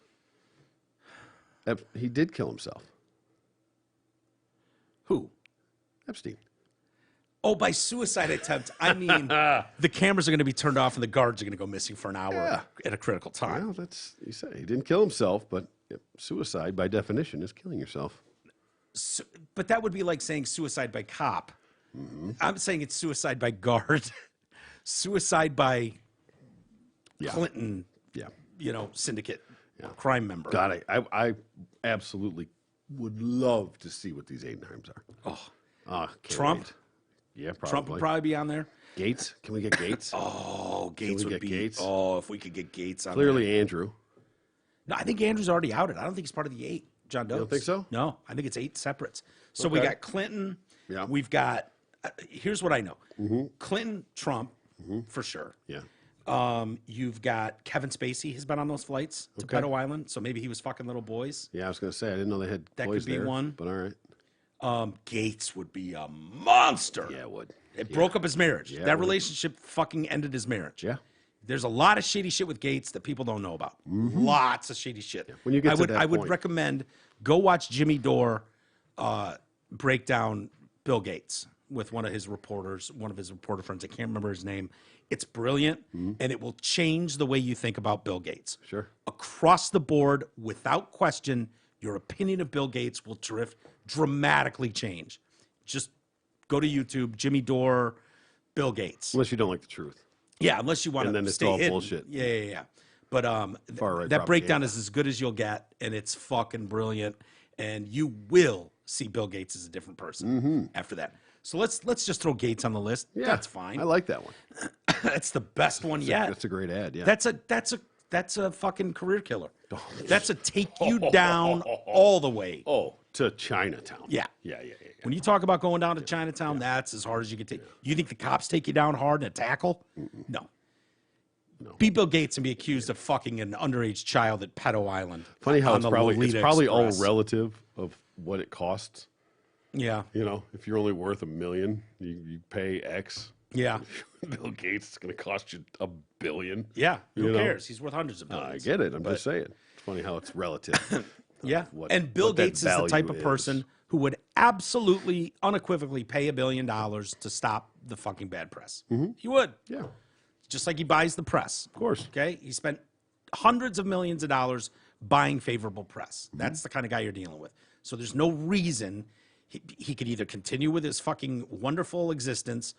he did kill himself. Who? Epstein. Oh, by suicide attempt, I mean the cameras are going to be turned off and the guards are going to go missing for an hour at a critical time. Well, that's you say he didn't kill himself, but suicide by definition is killing yourself. So, but that would be like saying suicide by cop. I'm saying it's suicide by guard, suicide by Clinton, syndicate crime member. God, I absolutely would love to see what these 8 names are. Trump. Wait. Yeah, probably. Trump would probably be on there. Gates. Can we get Gates? Gates would be. Gates? Oh, if we could get Gates on Clearly, there. Andrew. No, I think Andrew's already outed. I don't think he's part of the 8. John Doe. You don't think so? No, I think it's 8 separates. So we got Clinton. Yeah. We've got. Here's what I know: Clinton, Trump, for sure. Yeah. You've got Kevin Spacey has been on those flights to Pedo Island, so maybe he was fucking little boys. Yeah, I was going to say I didn't know they had That boys could be there, one. but all right. Gates would be a monster. Yeah, it would. It broke up his marriage. Yeah, it that would. relationship fucking ended his marriage. Yeah. There's a lot of shady shit with Gates that people don't know about. Lots of shady shit. When you get to that I would point. recommend go watch Jimmy Dore break down Bill Gates with one of his reporter friends. I can't remember his name. It's brilliant, and it will change the way you think about Bill Gates. Sure. Across the board, without question, your opinion of Bill Gates will dramatically change. Just go to YouTube, Jimmy Dore, Bill Gates. Unless you don't like the truth. Yeah, unless you want And to then it's stay all hidden. bullshit. Yeah. But Far-right that breakdown propaganda. is as good as you'll get, and it's fucking brilliant. And you will see Bill Gates as a different person after that. So let's just throw Gates on the list. Yeah, That's fine. I like that one. That's the best one yet. That's a great ad. Yeah. That's a fucking career killer. That's a take you down all the way. To Chinatown. Yeah. Yeah. When you talk about going down to Chinatown, that's as hard as you can take. You think the cops take you down hard in a tackle? No. Be Bill Gates and be accused of fucking an underage child at Pedo Island. Funny how on it's the probably Lolita all Express. relative of what it costs. Yeah. You know, if you're only worth $1 million, you pay X. Yeah. Bill Gates is going to cost you $1 billion. Yeah. Who You know? cares? He's worth hundreds of I millions. get it. I'm just saying. It's funny how it's relative. Yeah. what- And Bill what that Gates is the type of value person is. who would absolutely, unequivocally pay $1 billion to stop the fucking bad press. He would. Yeah. Just like he buys the press. Of course. Okay. He spent hundreds of millions of dollars buying favorable press. That's the kind of guy you're dealing with. So there's no reason he could either continue with his fucking wonderful existence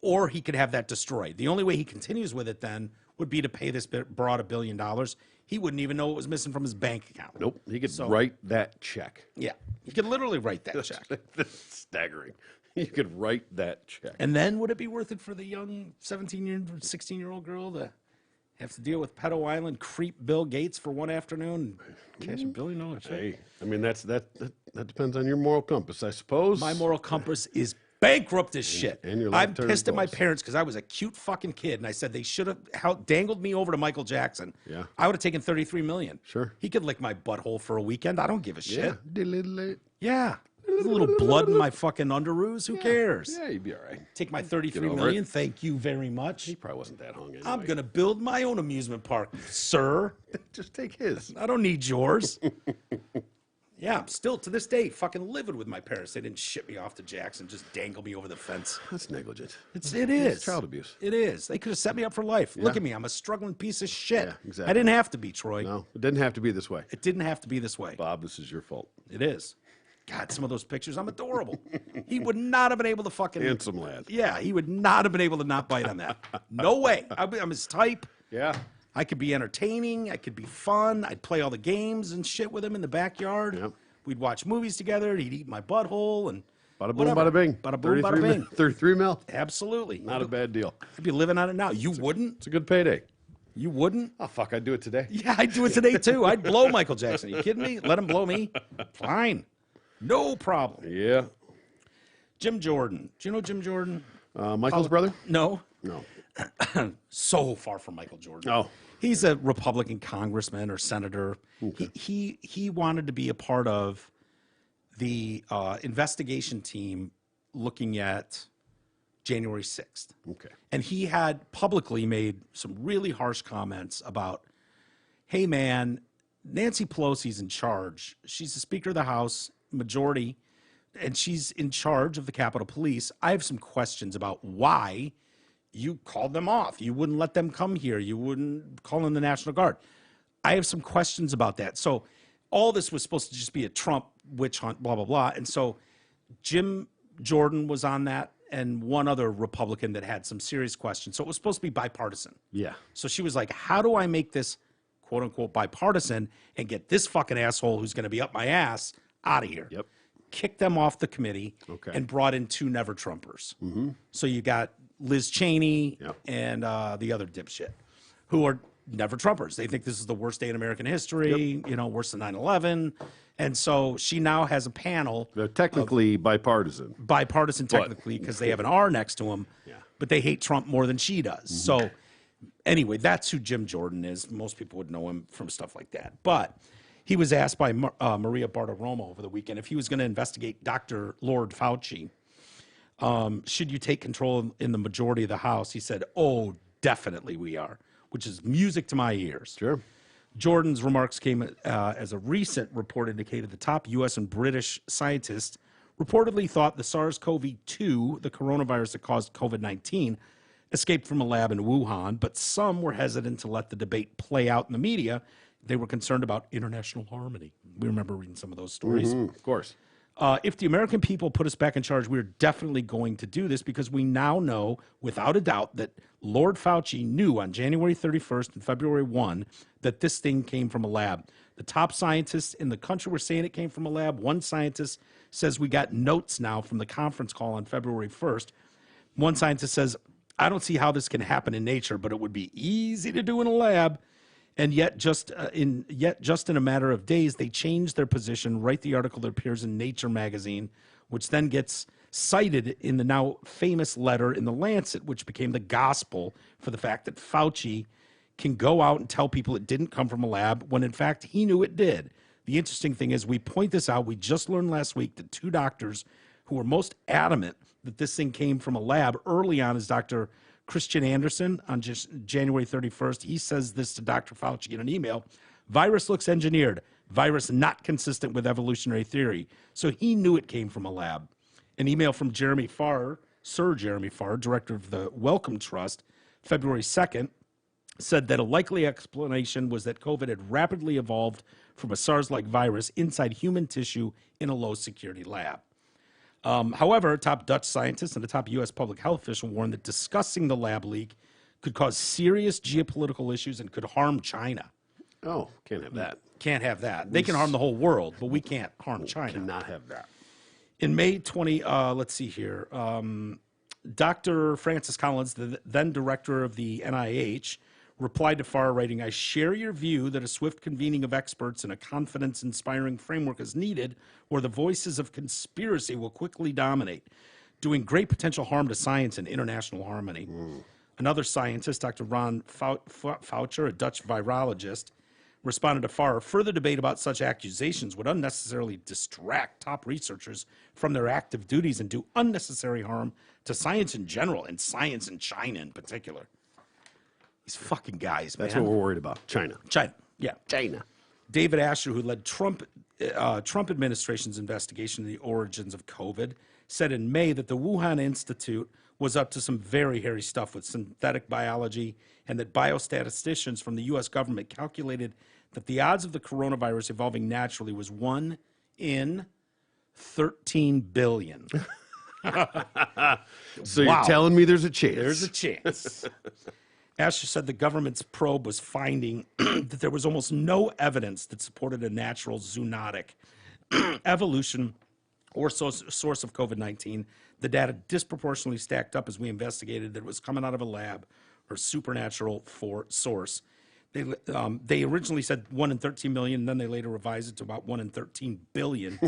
or he could have that destroyed. The only way he continues with it then would be to pay this broad $1 billion. He wouldn't even know what was missing from his bank account. Nope. He could write that check. Yeah. He could literally write that check. That's staggering. You could write that check. And then would it be worth it for the young 16-year-old girl to have to deal with Pedo Island creep Bill Gates for one afternoon and cash $1 billion check? Hey, I mean that depends on your moral compass, I suppose. My moral compass is bankrupt as shit. and your I'm left turn pissed at my goals. parents because I was a cute fucking kid and I said they should have dangled me over to Michael Jackson. Yeah. I would have taken $33 million. Sure. He could lick my butthole for a weekend. I don't give a shit. Yeah. Diddle-diddle-diddle. Yeah. There's a little blood in my fucking underoos. Who cares? Yeah, you'd be all right. Take my $33 over million. it. Thank you very much. He probably wasn't that hung anyway. I'm going to build my own amusement park, sir. just take his. I don't need yours. Yeah, I'm still to this day fucking livid with my parents. They didn't ship me off to Jackson, just dangle me over the fence. That's negligent. It is. It's child abuse. It is. They could have set me up for life. Look at me. I'm a struggling piece of shit. Yeah, exactly. I didn't have to be, Troy. No, it didn't have to be this way. It didn't have to be this way. Bob, this is your fault. It is. God, some of those pictures, I'm adorable. He would not have been able to fucking... Handsome lad. Yeah, he would not have been able to not bite on that. No way. I'm his type. Yeah. I could be entertaining. I could be fun. I'd play all the games and shit with him in the backyard. Yep. We'd watch movies together. He'd eat my butthole and Bada boom, whatever. bada bing. Bada boom, bada 33 bing. mil- 33 mil. Absolutely. Not a bad deal. I'd be living on it now. You wouldn't? It's a good payday. You wouldn't? Oh, fuck, I'd do it today. Yeah, I'd do it today too. I'd blow Michael Jackson. Are you kidding me? Let him blow me. Fine. No problem. Yeah. Jim Jordan. Do you know Jim Jordan? Michael's brother? No. No. So far from Michael Jordan. Oh. He's a Republican congressman or senator. Okay. He wanted to be a part of the investigation team looking at January 6th. Okay. And he had publicly made some really harsh comments about, hey, man, Nancy Pelosi's in charge. She's the Speaker of the House, majority. and she's in charge of the Capitol Police. I have some questions about why you called them off. You wouldn't let them come here. You wouldn't call in the National Guard. I have some questions about that. So all this was supposed to just be a Trump witch hunt, blah, blah, blah. And so Jim Jordan was on that, and one other Republican that had some serious questions. So it was supposed to be bipartisan. Yeah. So she was like, how do I make this quote unquote bipartisan and get this fucking asshole who's going to be up my ass out of here? Yep. Kicked them off the committee and brought in 2 Never Trumpers. So you got Liz Cheney and the other dipshit who are Never Trumpers. They think this is the worst day in American history, you know, worse than 9/11. And so she now has a panel. They're technically bipartisan. Bipartisan technically because they have an R next to them, but they hate Trump more than she does. So anyway, that's who Jim Jordan is. Most people would know him from stuff like that. But he was asked by Maria Bartiromo over the weekend if he was going to investigate Dr. Lord Fauci. Should you take control in the majority of the House? He said, oh, definitely we are, which is music to my ears. Sure. Jordan's remarks came as a recent report indicated the top U.S. and British scientists reportedly thought the SARS-CoV-2, the coronavirus that caused COVID-19, escaped from a lab in Wuhan, but some were hesitant to let the debate play out in the media. They were concerned about international harmony. We remember reading some of those stories. Of course. If the American people put us back in charge, we're definitely going to do this because we now know without a doubt that Lord Fauci knew on January 31st and February 1 that this thing came from a lab. The top scientists in the country were saying it came from a lab. One scientist says we got notes now from the conference call on February 1st. One scientist says, I don't see how this can happen in nature, but it would be easy to do in a lab. And yet just in a matter of days, they changed their position, write the article that appears in Nature magazine, which then gets cited in the now famous letter in The Lancet, which became the gospel for the fact that Fauci can go out and tell people it didn't come from a lab when, in fact, he knew it did. The interesting thing is we point this out. We just learned last week that 2 doctors who were most adamant that this thing came from a lab early on is Dr. Christian Anderson on just January 31st. He says this to Dr. Fauci in an email. Virus looks engineered. Virus not consistent with evolutionary theory. So he knew it came from a lab. An email from Jeremy Farr, Sir Jeremy Farr, director of the Wellcome Trust, February 2nd, said that a likely explanation was that COVID had rapidly evolved from a SARS-like virus inside human tissue in a low-security lab. However, a top Dutch scientist and a top U.S. public health official warned that discussing the lab leak could cause serious geopolitical issues and could harm China. Oh, can't have that. Can't have that. They can harm the whole world, but we can't harm China. Cannot have that. In May 20, let's see here, Dr. Francis Collins, the then director of the NIH, replied to Farr, writing, I share your view that a swift convening of experts in a confidence-inspiring framework is needed, or the voices of conspiracy will quickly dominate, doing great potential harm to science and international harmony. Another scientist, Dr. Ron Foucher, a Dutch virologist, responded to Farr, further debate about such accusations would unnecessarily distract top researchers from their active duties and do unnecessary harm to science in general and science in China in particular. These fucking guys, man. That's what we're worried about. China. Yeah. China. David Asher, who led Trump administration's investigation of the origins of COVID, said in May that the Wuhan Institute was up to some very hairy stuff with synthetic biology and that biostatisticians from the U.S. government calculated that the odds of the coronavirus evolving naturally was 1 in 13 billion. So you're telling me there's a chance? There's a chance. Asher said the government's probe was finding that there was almost no evidence that supported a natural zoonotic evolution or source of COVID-19. The data disproportionately stacked up as we investigated that it was coming out of a lab or supernatural source. They originally said 1 in 13 million, and then they later revised it to about 1 in 13 billion.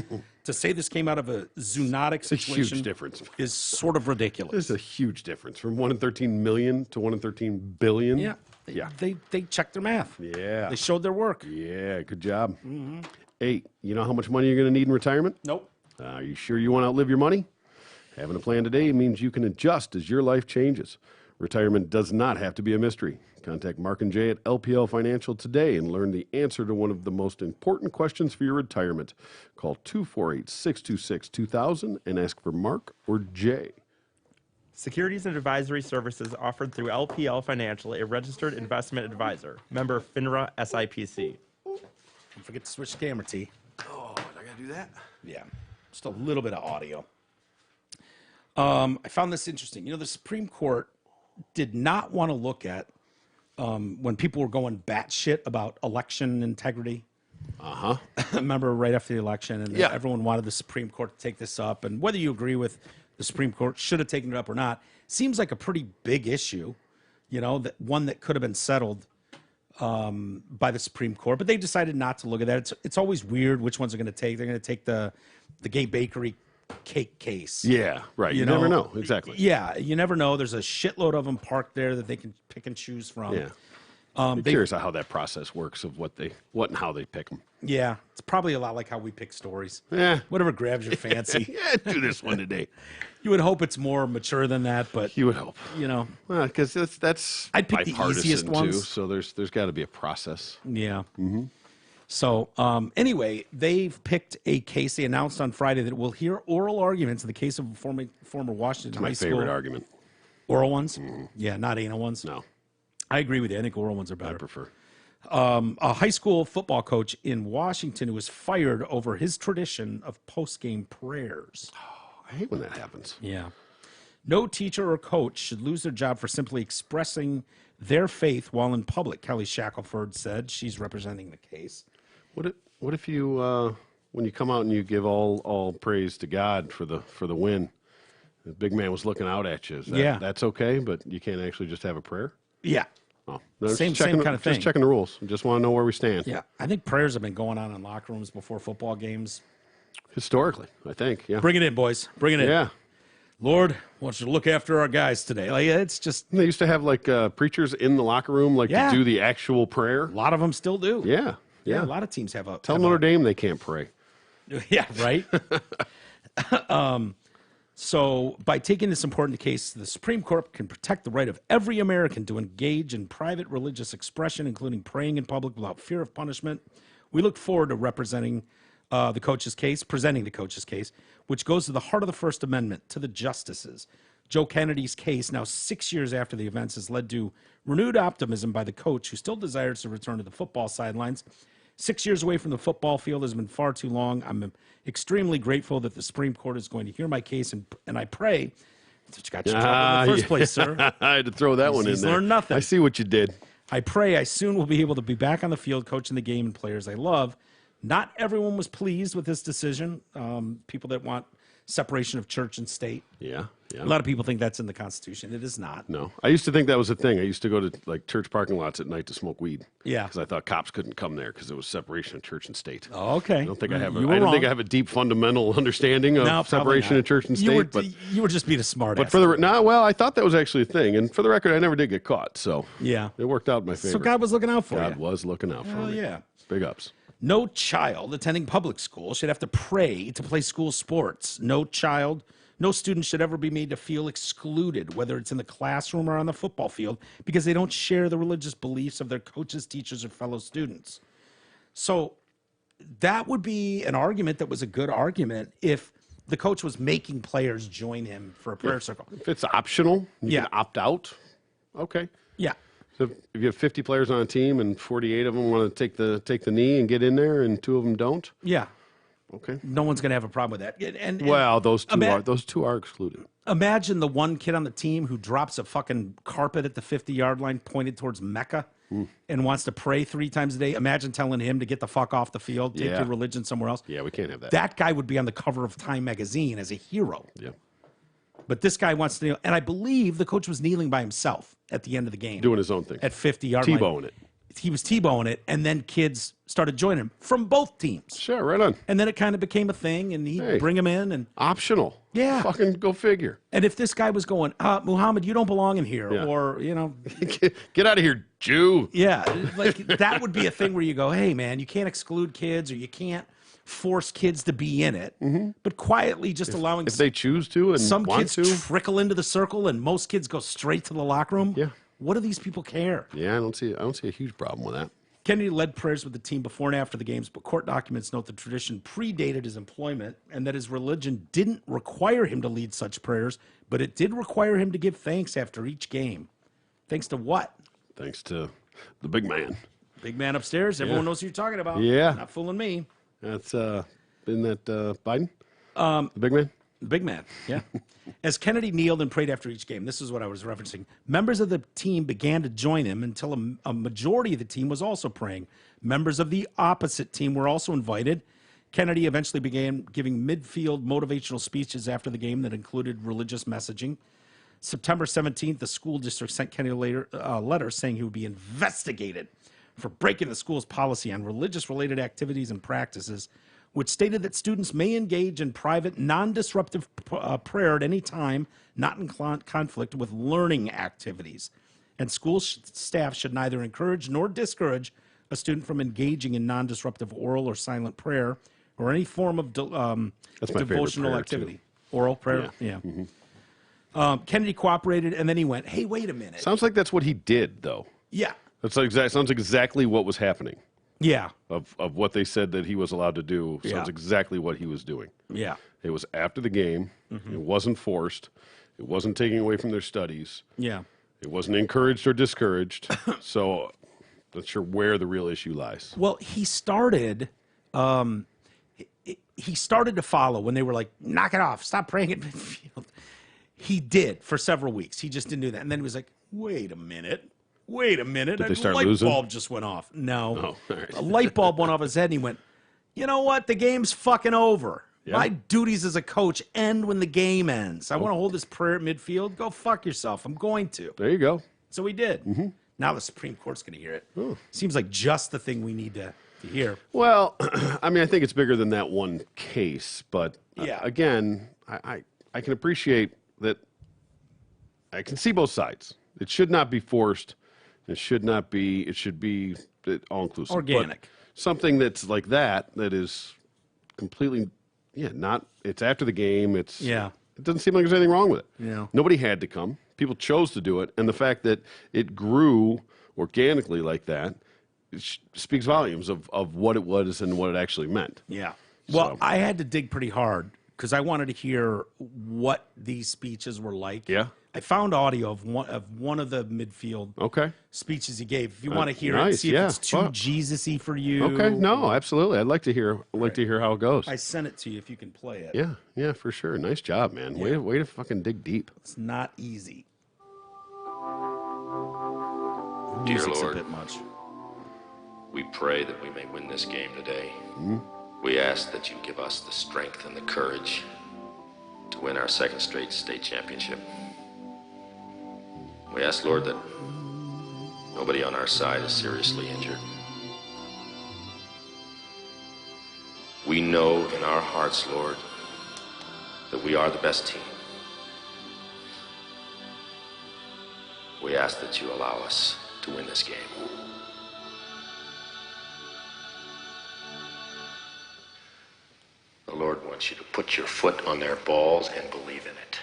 To say this came out of a zoonotic situation, a huge difference, is sort of ridiculous. There's a huge difference from 1 in 13 million to 1 in 13 billion. Yeah, they checked their math. Yeah, they showed their work. Yeah, good job. Hey, you know how much money you're going to need in retirement? Nope. Are you sure you want to outlive your money? Having a plan today means you can adjust as your life changes. Retirement does not have to be a mystery. Contact Mark and Jay at LPL Financial today and learn the answer to one of the most important questions for your retirement. Call 248-626-2000 and ask for Mark or Jay. Securities and advisory services offered through LPL Financial, a registered investment advisor. Member FINRA SIPC. Don't forget to switch the camera, T. Oh, I gotta do that? Yeah, just a little bit of audio. I found this interesting. You know, the Supreme Court did not want to look at when people were going batshit about election integrity. Remember right after the election, and everyone wanted the Supreme Court to take this up. And whether you agree with the Supreme Court should have taken it up or not, seems like a pretty big issue. You know, that one that could have been settled by the Supreme Court, but they decided not to look at that. It's always weird which ones are going to take. They're going to take the gay bakery cake case. Yeah, right. You never know. Exactly. Yeah, you never know. There's a shitload of them parked there that they can pick and choose from. Yeah. I'm curious how that process works of what and how they pick them. Yeah, it's probably a lot like how we pick stories. Yeah. Whatever grabs your fancy. Yeah, do this one today. You would hope it's more mature than that, but you would hope. You know, because that's I'd pick the easiest ones. Too, so there's got to be a process. Yeah. Mm-hmm. So anyway, they've picked a case. They announced on Friday that we'll hear oral arguments in the case of a former Washington High School. My favorite argument. Oral ones? Yeah, not anal ones. No. I agree with you. I think oral ones are better. I prefer. A high school football coach in Washington who was fired over his tradition of post-game prayers. Oh, I hate when that happens. Yeah. No teacher or coach should lose their job for simply expressing their faith while in public, Kelly Shackelford said. She's representing the case. What if you when you come out and you give all praise to God for the win, the big man was looking out at you? That's okay, but you can't actually just have a prayer? Yeah. Oh, same kind of thing. Just checking the rules. Just want to know where we stand. Yeah, I think prayers have been going on in locker rooms before football games. Historically, I think. Yeah. Bring it in, boys. Bring it in. Yeah. Lord, I want you to look after our guys today. Like, it's just. They used to have like preachers in the locker room, to do the actual prayer. A lot of them still do. Yeah. Yeah. A lot of teams have a. Tell Notre Dame they can't pray. Yeah. Right. So by taking this important case, the Supreme Court can protect the right of every American to engage in private religious expression, including praying in public without fear of punishment. We look forward to presenting the coach's case, which goes to the heart of the First Amendment, to the justices. Joe Kennedy's case, now 6 years after the events, has led to renewed optimism by the coach, who still desires to return to the football sidelines. 6 years away from the football field has been far too long. I'm extremely grateful that the Supreme Court is going to hear my case, and I pray. That's what you got your trouble in the first place, sir. I had to throw that one in there. Learned nothing. I see what you did. I pray I soon will be able to be back on the field coaching the game and players I love. Not everyone was pleased with this decision. People that want separation of church and state. Yeah. A lot of people think that's in the Constitution. It is not. No. I used to think that was a thing. I used to go to church parking lots at night to smoke weed. Yeah. Because I thought cops couldn't come there because it was separation of church and state. Oh, okay. I don't think I have a deep fundamental understanding of separation of church and state. You were just being a smart ass. But I thought that was actually a thing. And for the record, I never did get caught. So yeah, it worked out in my favor. So God was looking out for you. God was looking out for me. Yeah. Big ups. No child attending public school should have to pray to play school sports. No student should ever be made to feel excluded, whether it's in the classroom or on the football field, because they don't share the religious beliefs of their coaches, teachers, or fellow students. So that would be an argument that was a good argument if the coach was making players join him for a prayer circle. If it's optional, you can opt out. Okay. Yeah. So if you have 50 players on a team and 48 of them want to take the knee and get in there and 2 of them don't? Yeah. Okay. No one's going to have a problem with that. And those two are excluded. Imagine the one kid on the team who drops a fucking carpet at the 50-yard line pointed towards Mecca and wants to pray 3 times a day. Imagine telling him to get the fuck off the field, take your religion somewhere else. Yeah, we can't have that. That guy would be on the cover of Time magazine as a hero. Yeah. But this guy wants to kneel. And I believe the coach was kneeling by himself at the end of the game. Doing his own thing. At 50-yard line. T-bowing it. he was T-bowing it, and then kids started joining him from both teams. Sure, right on. And then it kind of became a thing, and he'd bring him in. And optional. Yeah. Fucking go figure. And if this guy was going, Muhammad, you don't belong in here, or, Get out of here, Jew. Yeah, like that would be a thing where you go, hey, man, you can't exclude kids, or you can't force kids to be in it, but quietly just allowing if they choose to and some want kids to trickle into the circle, and most kids go straight to the locker room. Yeah. What do these people care? Yeah, I don't see a huge problem with that. Kennedy led prayers with the team before and after the games, but court documents note the tradition predated his employment and that his religion didn't require him to lead such prayers, but it did require him to give thanks after each game. Thanks to what? Thanks to the big man. Big man upstairs. Everyone knows who you're talking about. Yeah. Not fooling me. That's been that Biden? The big man? Big man, yeah. As Kennedy kneeled and prayed after each game, this is what I was referencing. Members of the team began to join him until a majority of the team was also praying. Members of the opposite team were also invited. Kennedy eventually began giving midfield motivational speeches after the game that included religious messaging. September 17th, the school district sent Kennedy a letter saying he would be investigated for breaking the school's policy on religious-related activities and practices, which stated that students may engage in private, non-disruptive prayer at any time, not in conflict with learning activities. And school staff should neither encourage nor discourage a student from engaging in non-disruptive oral or silent prayer or any form of devotional activity. Too. Oral prayer? Yeah. Kennedy cooperated, and then he went, hey, wait a minute. Sounds like that's what he did, though. Yeah. Sounds exactly what was happening. Yeah. Of what they said that he was allowed to do. Sounds exactly what he was doing. Yeah. It was after the game. It wasn't forced. It wasn't taking away from their studies. Yeah. It wasn't encouraged or discouraged. So not sure where the real issue lies. Well, he started to follow when they were like, knock it off, stop praying at midfield. He did for several weeks. He just didn't do that. And then he was like, wait a minute. Did they start light losing? bulb just went off. No. Oh, all right. A light bulb went off his head, and he went, you know what? The game's fucking over. Yeah. My duties as a coach end when the game ends. I want to hold this prayer at midfield. Go fuck yourself. I'm going to. There you go. So he did. Now the Supreme Court's going to hear it. Seems like just the thing we need to hear. Well, I mean, I think it's bigger than that one case. But again, I can appreciate that. I can see both sides. It should not be forced. It should be all-inclusive. Organic. But something that's like that is completely, it's after the game. It doesn't seem like there's anything wrong with it. Yeah. Nobody had to come. People chose to do it. And the fact that it grew organically like that, it speaks volumes of what it was and what it actually meant. Yeah. Well, I had to dig pretty hard because I wanted to hear what these speeches were like. Yeah. I found audio of one of the midfield speeches he gave. If you want to hear it, see if it's too Jesus-y for you. Okay, no, absolutely. I'd like to hear how it goes. I sent it to you if you can play it. Yeah, for sure. Nice job, man. Way to fucking dig deep. It's not easy. Dear Music's Lord, a bit much. we pray that we may win this game today. We ask that you give us the strength and the courage to win our second straight state championship. We ask, Lord, that nobody on our side is seriously injured. We know in our hearts, Lord, that we are the best team. We ask that you allow us to win this game. The Lord wants you to put your foot on their balls and believe in it,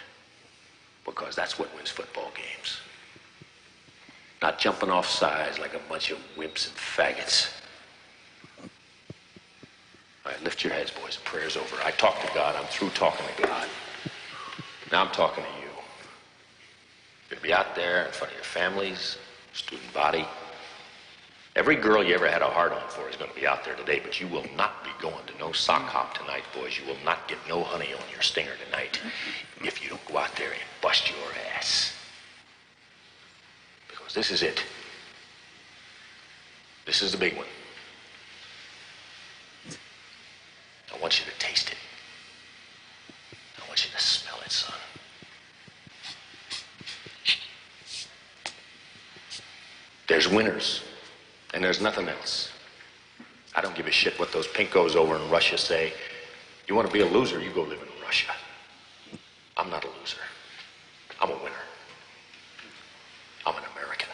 because that's what wins football games. Not jumping off sides like a bunch of wimps and faggots. All right, lift your heads, boys. Prayer's over. I talked to God. I'm through talking to God. Now I'm talking to you. You're going to be out there in front of your families, student body. Every girl you ever had a heart on for is going to be out there today, but you will not be going to no sock hop tonight, boys. You will not get no honey on your stinger tonight if you don't go out there and bust your ass. Because this is it. This is the big one. I want you to taste it. I want you to smell it, son. There's winners And there's nothing else. I don't give a shit what those pinkos over in Russia say. You want to be a loser, you go live in Russia. I'm not a loser. I'm a winner. I'm an American.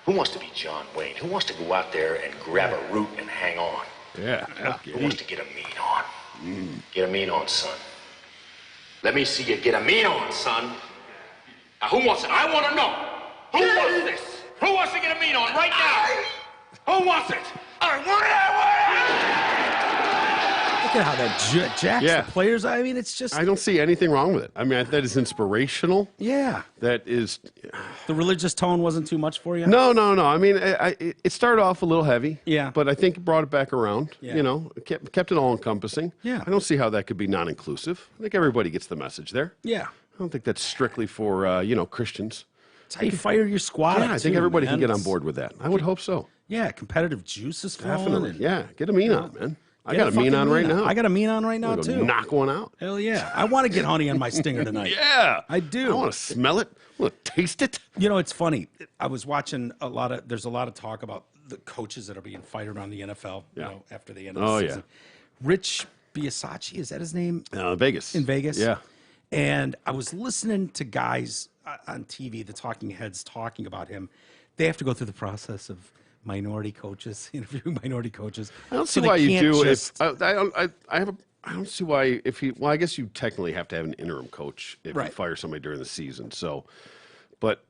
Who wants to be John Wayne? Who wants to go out there and grab a root and hang on? Yeah. Who wants to get a mean on? Get a mean on, son. Let me see you get a mean on, son. Now, who wants it? I want to know. Who wants this? Who wants to get a mean on right now? Who wants it? I want it. Look at how that jacks the players. I mean, it's just. I don't see anything wrong with it. I mean, that is inspirational. Yeah. That is. The religious tone wasn't too much for you? No. I mean, it started off a little heavy. Yeah. But I think it brought it back around. Yeah. You know, kept it all encompassing. Yeah. I don't see how that could be non-inclusive. I think everybody gets the message there. Yeah. I don't think that's strictly for, Christians. It's how you fire your squad. Yeah, I think everybody can get on board with that. I would hope so. Yeah, competitive juices flowing. Definitely. Yeah, get a mean on, man. I Get got a mean on right now. I got a mean on right now, I'm gonna too. knock one out. Hell yeah. I want to get honey on my stinger tonight. Yeah. I do. I want to smell it. I want to taste it. You know, it's funny. I was watching there's a lot of talk about the coaches that are being fired around the NFL, after the end of the season. Rich Bisaccia, is that his name? Vegas. In Vegas? Yeah. And I was listening to guys on TV, the talking heads talking about him. They have to go through the process of minority coaches, interviewing minority coaches. I don't So see why they you can't do just- it. I don't see why I guess you technically have to have an interim coach if you Right. fire somebody during the season. So, but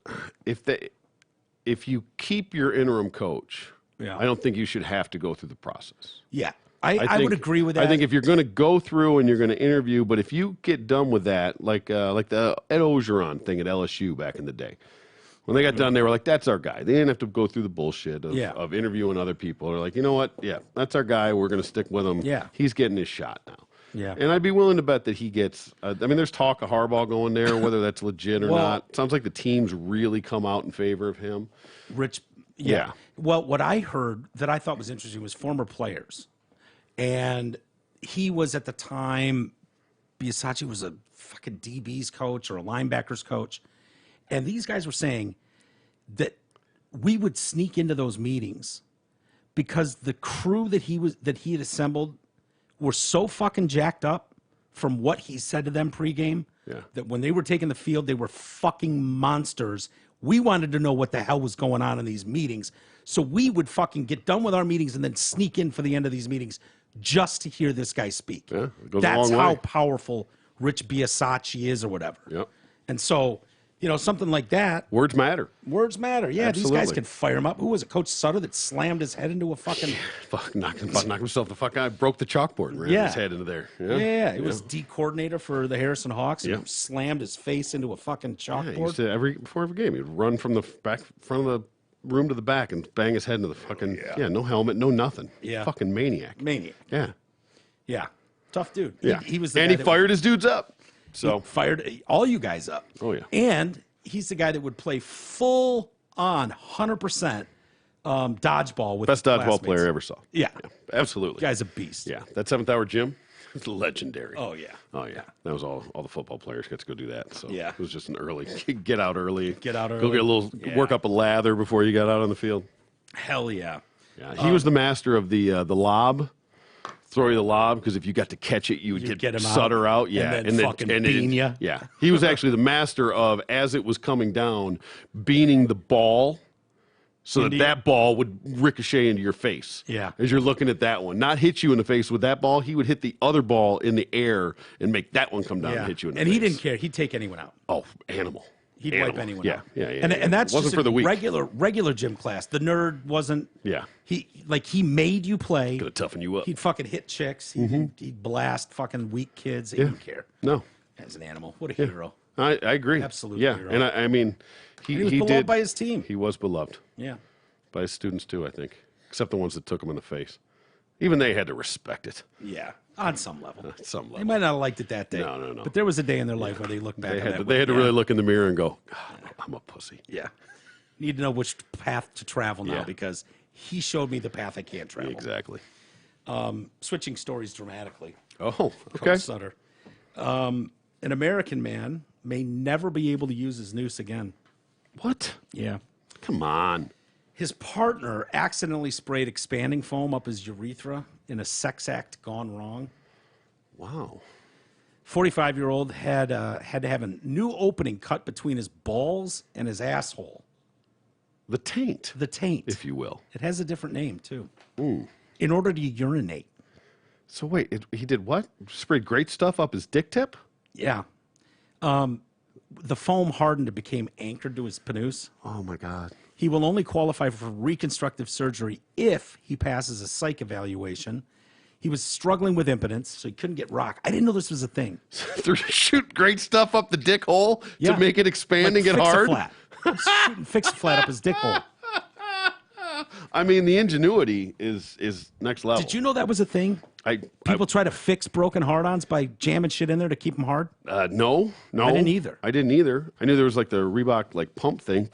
if you keep your interim coach, Yeah. I don't think you should have to go through the process. Yeah. I would agree with that. I think if you're going to go through and you're going to interview, but if you get done with that, like the Ed Ogeron thing at LSU back in the day, when they got done, they were like, "That's our guy." They didn't have to go through the bullshit of interviewing other people. They're like, "You know what? Yeah, that's our guy. We're going to stick with him. Yeah. He's getting his shot now." Yeah. And I'd be willing to bet that he gets. I mean, there's talk of Harbaugh going there, whether that's legit or not. Sounds like the team's really come out in favor of him. Rich. Yeah. Well, what I heard that I thought was interesting was former players. And he was at the time, Bisaccia was a fucking DB's coach or a linebackers coach. And these guys were saying that we would sneak into those meetings because the crew that he had assembled were so fucking jacked up from what he said to them pregame that when they were taking the field, they were fucking monsters. We wanted to know what the hell was going on in these meetings. So we would fucking get done with our meetings and then sneak in for the end of these meetings just to hear this guy speak. Yeah, it goes a That's long how way. powerful Rich Bisaccia is or whatever. Yep. And so, something like that. Words matter. Words matter. Yeah, these guys Absolutely. can fire him up. Who was it? Coach Sutter that slammed his head into a fucking. Fuck, knocked himself the fuck out. Broke the chalkboard and ran his head into there. Yeah, he was D coordinator for the Harrison Hawks. Yeah. And slammed his face into a fucking Yeah, he used chalkboard. to before every game, he'd run from the front of the room to the back and bang his head into the fucking no helmet, no nothing. Yeah. Fucking maniac. Maniac. Yeah. Yeah. Tough dude. Yeah. He was the and guy he that fired his dudes up. So fired all you guys up. Oh, yeah. And he's the guy that would play full on 100% dodgeball with best his dodgeball classmates. player I ever saw. Yeah. Absolutely. Guy's a beast. Yeah. That 7th hour gym is legendary. Oh yeah. Oh yeah, that was all the football players got to go do that. So Yeah. it was just an early get out early, Get out go early. get a little work up a lather before you got out on the field. Hell yeah. Yeah, he was the master of the lob, throw you the lob because if you got to catch it, you would get him out, Sutter out. Yeah, and then fucking bean ya. Yeah, he was actually the master of as it was coming down, beaning the ball. So that ball would ricochet into your face. Yeah. As you're looking at that one. Not hit you in the face with that ball. He would hit the other ball in the air and make that one come down and hit you in the face. And he didn't care. He'd take anyone out. Oh, animal. He'd Animal. wipe anyone Yeah, out. yeah. And that's wasn't just for the weak. regular gym class. The nerd wasn't. Yeah. He made you play. Gonna toughen you up. He'd fucking hit chicks. He'd blast fucking weak kids. He didn't care. No. As an animal, what a hero. I agree. Absolute Yeah, hero. and I mean, He was beloved did, by his team. He was beloved Yeah. by his students too, I think, except the ones that took him in the face. Even they had to respect it. Yeah. On some level. At some level. They might not have liked it that day. No. But there was a day in their life where they looked back They on had that. to, they had to really look in the mirror and go, God, I'm a pussy. Yeah. Need to know which path to travel now Yeah. because he showed me the path I can't travel. Exactly. Switching stories dramatically. Oh, Coach okay. Sutter. An American man may never be able to use his noose again. What? Yeah. Come on. His partner accidentally sprayed expanding foam up his urethra in a sex act gone wrong. Wow. 45-year-old had to have a new opening cut between his balls and his asshole. The taint. The taint, if you will. It has a different name too. In order to urinate. So wait, he did what? Sprayed great stuff up his dick tip? Yeah. The foam hardened and became anchored to his penis. Oh my God. He will only qualify for reconstructive surgery if he passes a psych evaluation. He was struggling with impotence, so he couldn't get rock. I didn't know this was a thing. They're shoot great stuff up the dick hole Yeah. to make it expand and Like get hard? Fix a flat up his dick hole. I mean, the ingenuity is next level. Did you know that was a thing? People try to fix broken hard-ons by jamming shit in there to keep them hard. No. I didn't either. I didn't either. I knew there was like the Reebok like pump thing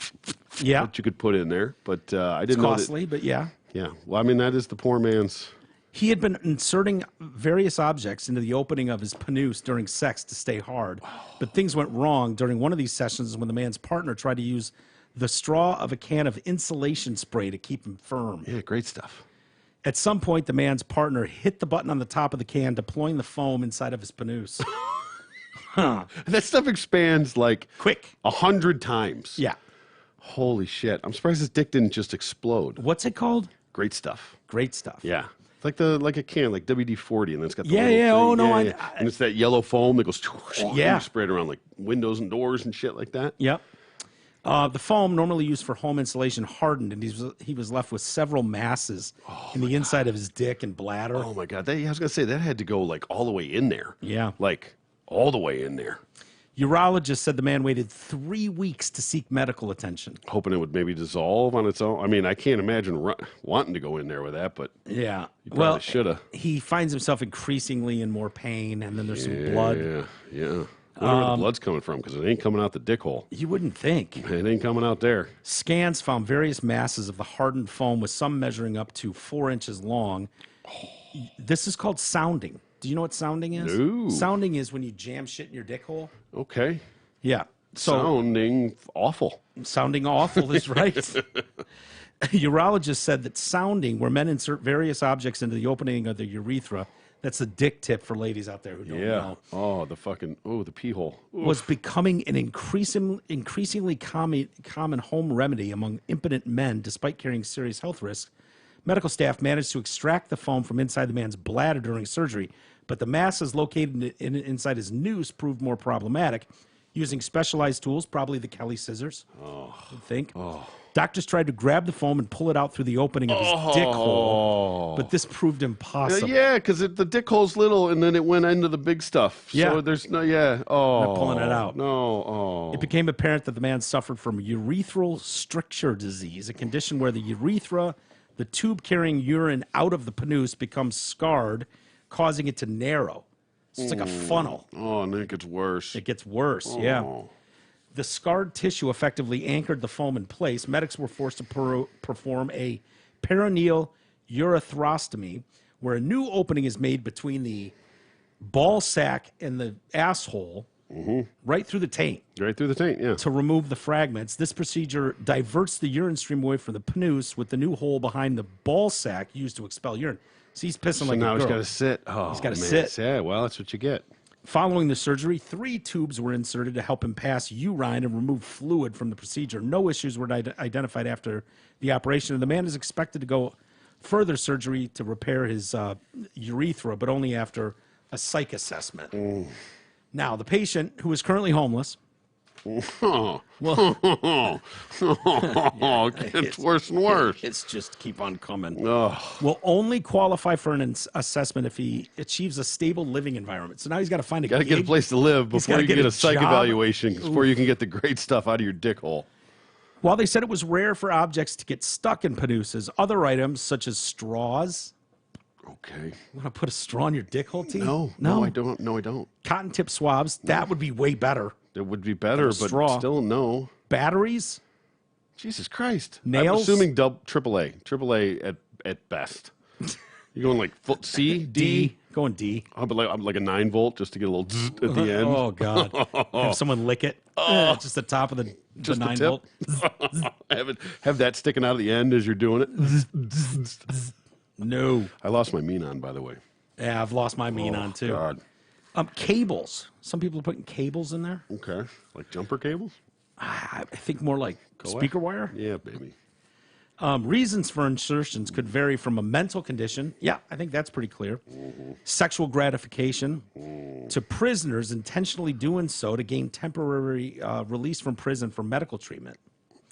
Yeah, that you could put in there, but I it's didn't know costly, but yeah. that. Yeah. Well, I mean, that is the poor man's. He had been inserting various objects into the opening of his penis during sex to stay hard, but things went wrong during one of these sessions when the man's partner tried to use the straw of a can of insulation spray to keep him firm. Yeah, great stuff. At some point, the man's partner hit the button on the top of the can, deploying the foam inside of his penis. That stuff expands like Quick. 100 times. Yeah. Holy shit. I'm surprised his dick didn't just explode. What's it called? Great stuff. Great stuff. Yeah. It's like a can, like WD-40, and then it's got the Yeah, little yeah. thing. Oh, no, and it's that yellow foam that goes Yeah. and sprayed around like windows and doors and shit like that. Yep. The foam, normally used for home insulation, hardened, and he was left with several masses in the inside of his dick and bladder. Oh my God. I was going to say that had to go like all the way in there. Yeah. Like all the way in there. Urologist said the man waited 3 weeks to seek medical attention. Hoping it would maybe dissolve on its own. I mean, I can't imagine wanting to go in there with that, but Yeah. probably shoulda. He finds himself increasingly in more pain, and then there's some blood. Yeah. Where the blood's coming from, because it ain't coming out the dick hole. You wouldn't think. It ain't coming out there. Scans found various masses of the hardened foam, with some measuring up to 4 inches long. This is called sounding. Do you know what sounding is? No. Sounding is when you jam shit in your dick hole. Okay. Yeah. So Sounding awful. sounding awful is right. A urologist said that sounding, where men insert various objects into the opening of the urethra, that's the dick tip for ladies out there who don't know, Oh, the pee hole. Ooh. was becoming an increasingly common home remedy among impotent men, despite carrying serious health risks. Medical staff managed to extract the foam from inside the man's bladder during surgery, but the masses located inside his noose proved more problematic. Using specialized tools, probably the Kelly scissors, I think. Doctors tried to grab the foam and pull it out through the opening of his dick hole, but this proved impossible. Yeah, because the dick hole's little, and then it went into the big stuff. Yeah. So there's no, oh. Not pulling it out. No, oh. It became apparent that the man suffered from urethral stricture disease, a condition where the urethra, the tube carrying urine out of the penis, becomes scarred, causing it to narrow. So it's like a funnel. Oh, and then it gets worse. It gets worse, yeah. The scarred tissue effectively anchored the foam in place. Medics were forced to perform a perineal urethrostomy, where a new opening is made between the ball sack and the asshole, right through the taint, Right through the taint, yeah. to remove the fragments. This procedure diverts the urine stream away from the penis, with the new hole behind the ball sack used to expel urine. So he's pissing So like now a he's girl. got to sit. Oh, He's gotta man. sit. Yeah, well, that's what you get. Following the surgery, 3 tubes were inserted to help him pass urine and remove fluid from the procedure. No issues were identified after the operation. And the man is expected to go further surgery to repair his urethra, but only after a psych assessment. Now, the patient, who is currently homeless, Oh, it gets worse and worse. it's just keep on coming, Oh, will only qualify for an assessment if he achieves a stable living environment. So now he's got to find a got to get a gig. place to live He's before gotta you can get get a a psych job. evaluation, before you can get the great stuff out of your dick hole. While they said it was rare for objects to get stuck in penises, other items such as straws. Okay. Want to put a straw in your dick hole, T? No, I don't. No, I don't. Cotton tip swabs, that would be way better. It would be better, but straw. still no. Batteries, Jesus Christ. Nails? I'm assuming AAA at best. You're going like C, D, Going D. Oh, but I'm like a 9-volt just to get a little zzz at the end. Oh God! Have someone lick it. Just the top of the Just the 9-volt. Have that sticking out at the end as you're doing it. No. I lost my mean on, by the way. Yeah, I've lost my mean on too. God. Cables. Some people are putting cables in there. Okay. Like jumper cables? I think more like speaker wire. Yeah, baby. Reasons for insertions could vary from a mental condition. Yeah, I think that's pretty clear. Sexual gratification to prisoners intentionally doing so to gain temporary release from prison for medical treatment.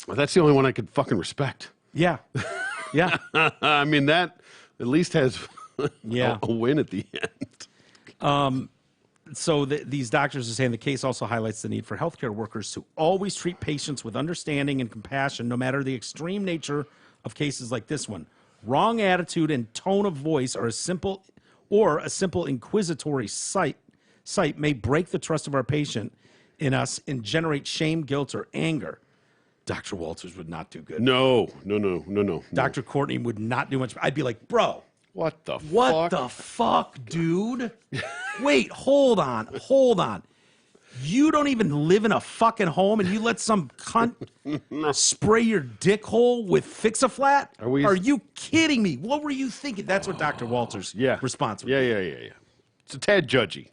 Well, that's the only one I could fucking respect. Yeah. Yeah. I mean, that at least has Yeah. a win at the end. So these doctors are saying the case also highlights the need for healthcare workers to always treat patients with understanding and compassion, no matter the extreme nature of cases like this one. Wrong attitude and tone of voice are a simple inquisitory sight may break the trust of our patient in us and generate shame, guilt, or anger. Dr. Walters would not do good. No. Dr. Courtney would not do much. I'd be like, bro, What the what fuck? the fuck, dude? Wait, hold on. You don't even live in a fucking home and you let some cunt spray your dick hole with Fix-A-Flat? Are you kidding me? What were you thinking? That's what Dr. Walters' response would be. Yeah. It's a tad judgy.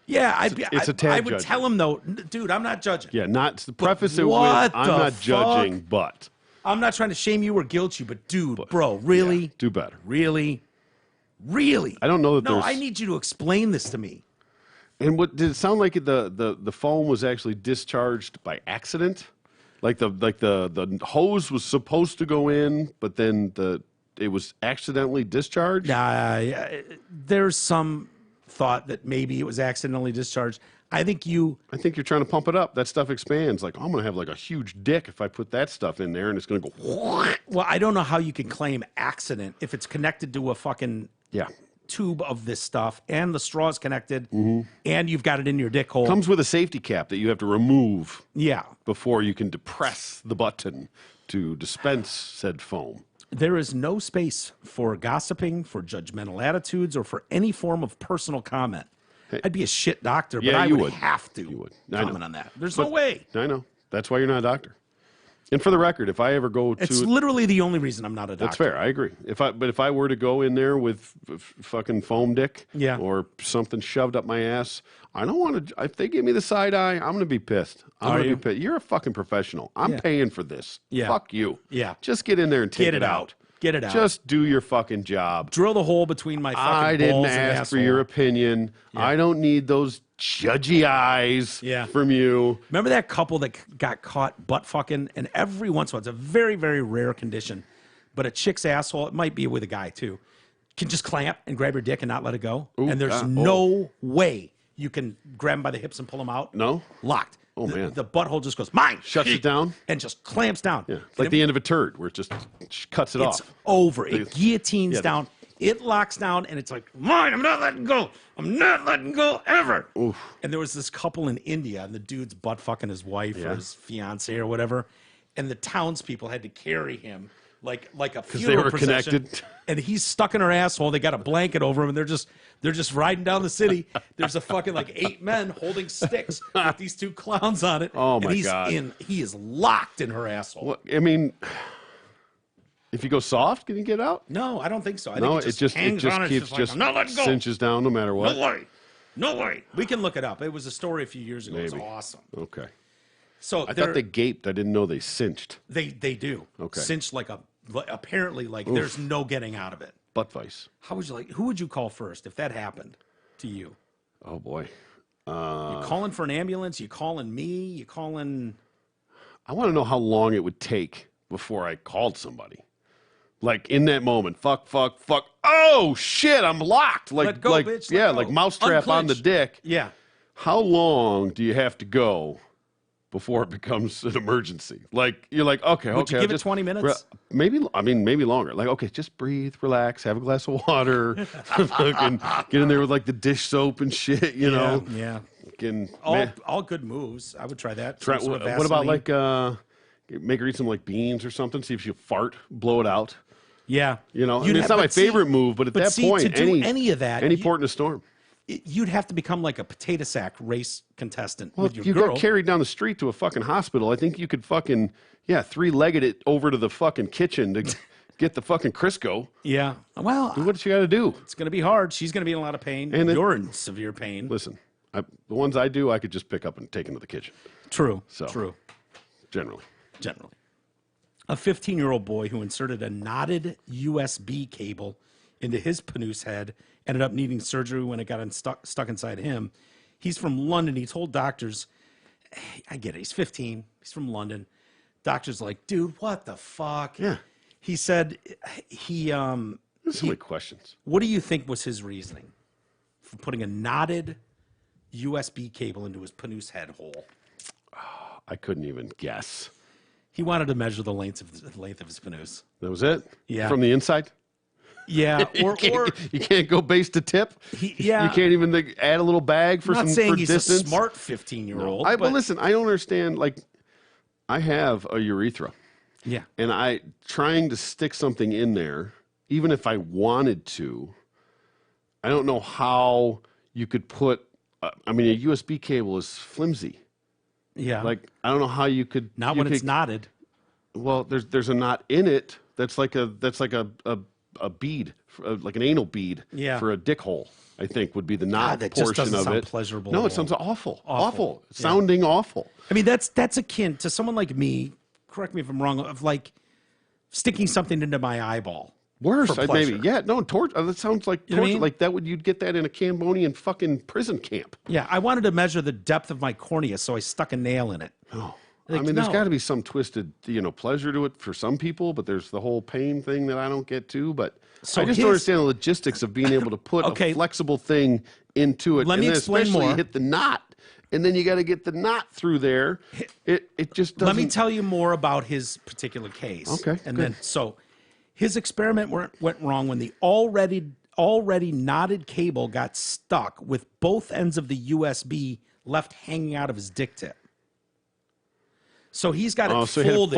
Yeah, It's a tad I would judgy. tell him, though, dude, I'm not judging. Yeah, not to preface it with, what I'm the not judging, fuck? but. I'm not trying to shame you or guilt you, but dude, bro, really? Yeah, do better. Really? Really? I don't know that No, there's... I need you to explain this to me. And what did it sound like? The foam was actually discharged by accident, like the hose was supposed to go in, but then it was accidentally discharged. There's some thought that maybe it was accidentally discharged. I think you're trying to pump it up. That stuff expands. Like, I'm gonna have like a huge dick if I put that stuff in there, and it's gonna go. Well, I don't know how you can claim accident if it's connected to a fucking tube of this stuff, and the straw is connected, and you've got it in your dick hole. Comes with a safety cap that you have to remove. Yeah. Before you can depress the button to dispense said foam. There is no space for gossiping, for judgmental attitudes, or for any form of personal comment. I'd be a shit doctor, but I would have to comment on that. There's no way. I know. That's why you're not a doctor. And for the record, if I ever go to... It's literally the only reason I'm not a doctor. That's fair. I agree. But if I were to go in there with fucking foam dick or something shoved up my ass, I don't want to... If they give me the side eye, I'm going to be pissed. I'm going to be pissed. You're a fucking professional. I'm paying for this. Fuck you. Yeah. Just get in there and take it out. Get it out. Just do your fucking job. Drill the hole between my fucking balls I didn't and ask for your opinion. I don't need those judgy eyes from you. Remember that couple that got caught butt fucking? And every once in a while, it's a very, very rare condition, but a chick's asshole, it might be with a guy too, can just clamp and grab your dick and not let it go. Ooh, and there's no way you can grab him by the hips and pull him out. No? Locked. Oh, man. The butthole just goes, mine. Shuts it down? And just clamps down. Yeah. It's like the end of a turd where it just cuts it off. It's over. It guillotines down. It locks down, and it's like, mine, I'm not letting go. I'm not letting go ever. Oof. And there was this couple in India, and the dude's butt fucking his wife or his fiance or whatever, and the townspeople had to carry him like a funeral they were procession. connected. And he's stuck in her asshole. They got a blanket over him, and they're just riding down the city. There's a fucking like 8 men holding sticks with these 2 clowns on it. Oh, my and God. He is locked in her asshole. Well, I mean, if you go soft, can you get out? No, I don't think so. I No, think it just hangs on it. keeps Just like, I'm not letting go. cinches down no matter what. No way. We can look it up. It was a story a few years ago. It was Maybe. awesome. Okay. So I thought they gaped. I didn't know they cinched. They do. Okay. Cinch apparently there's no getting out of it. Butt vice. Who would you call first if that happened to you? Oh boy. You calling for an ambulance? You calling me? You calling? I want to know how long it would take before I called somebody. Like in that moment, fuck. Oh shit, I'm locked. Like, Let go, bitch. Let go. like mousetrap on the Unclench. dick. Yeah. How long do you have to go before it becomes an emergency? Like you're like, okay, Would you give it 20 minutes? Maybe longer. Like, okay, just breathe, relax, have a glass of water, fucking get in there with like the dish soap and shit, you know. Yeah. Fucking, All good moves. I would try that. Try, Some sort of what about Vaseline. like make her eat some like beans or something? See if she'll fart, blow it out. Yeah. You know, it's not my favorite move, but at that point, to do any of that, any port in a storm. You'd have to become like a potato sack race contestant Well, with your you girl. got carried down the street to a fucking hospital. I think you could fucking, three-legged it over to the fucking kitchen to get the fucking Crisco. Yeah. Well, Do what you got to do. it's going to be hard. She's going to be in a lot of pain. And You're in severe pain. Listen, the ones I do, I could just pick up and take into the kitchen. True. So. True. Generally. A 15-year-old boy who inserted a knotted USB cable into his Panoose head ended up needing surgery when it got stuck inside him. He's from London. He told doctors, hey, I get it. He's 15. He's from London. Doctors like, dude, what the fuck? Yeah. He said There's so many questions. what do you think was his reasoning for putting a knotted USB cable into his Panoose head hole? I couldn't even guess. He wanted to measure the length of his Panoose. That was it? Yeah. From the inside? Yeah, or You can't go base to tip? yeah. You can't even add a little bag for I'm not some saying for he's distance? a smart 15-year-old. But listen, I don't understand. Like, I have a urethra. Yeah. And trying to stick something in there, even if I wanted to, I don't know how you could put, a USB cable is flimsy. Yeah. Like, I don't know how you could. Not you when it's could- knotted. Well, there's a knot in it that's like a bead, like an anal bead for a dick hole. I think would be the knot that just portion doesn't of sound it. pleasurable No, at it sounds all. awful. Sounding awful. I mean, that's akin to someone like me, correct me if I'm wrong, of like sticking something into my eyeball. Worse, for maybe. pleasure. Yeah, no, that sounds like You know what I torture. mean? Like you'd get that in a Cambodian fucking prison camp. Yeah, I wanted to measure the depth of my cornea, so I stuck a nail in it. Oh. Like, there's no. got to be some twisted, pleasure to it for some people, but there's the whole pain thing that I don't get to. But So I just his- don't understand the logistics of being able to put Okay. a flexible thing into it. Let me and then explain especially more. hit the knot, and then you got to get the knot through there. It just doesn't. Let me tell you more about his particular case. Okay, And good. then, so his experiment went wrong when the already knotted cable got stuck with both ends of the USB left hanging out of his dick tip. So he's got it so he had it folded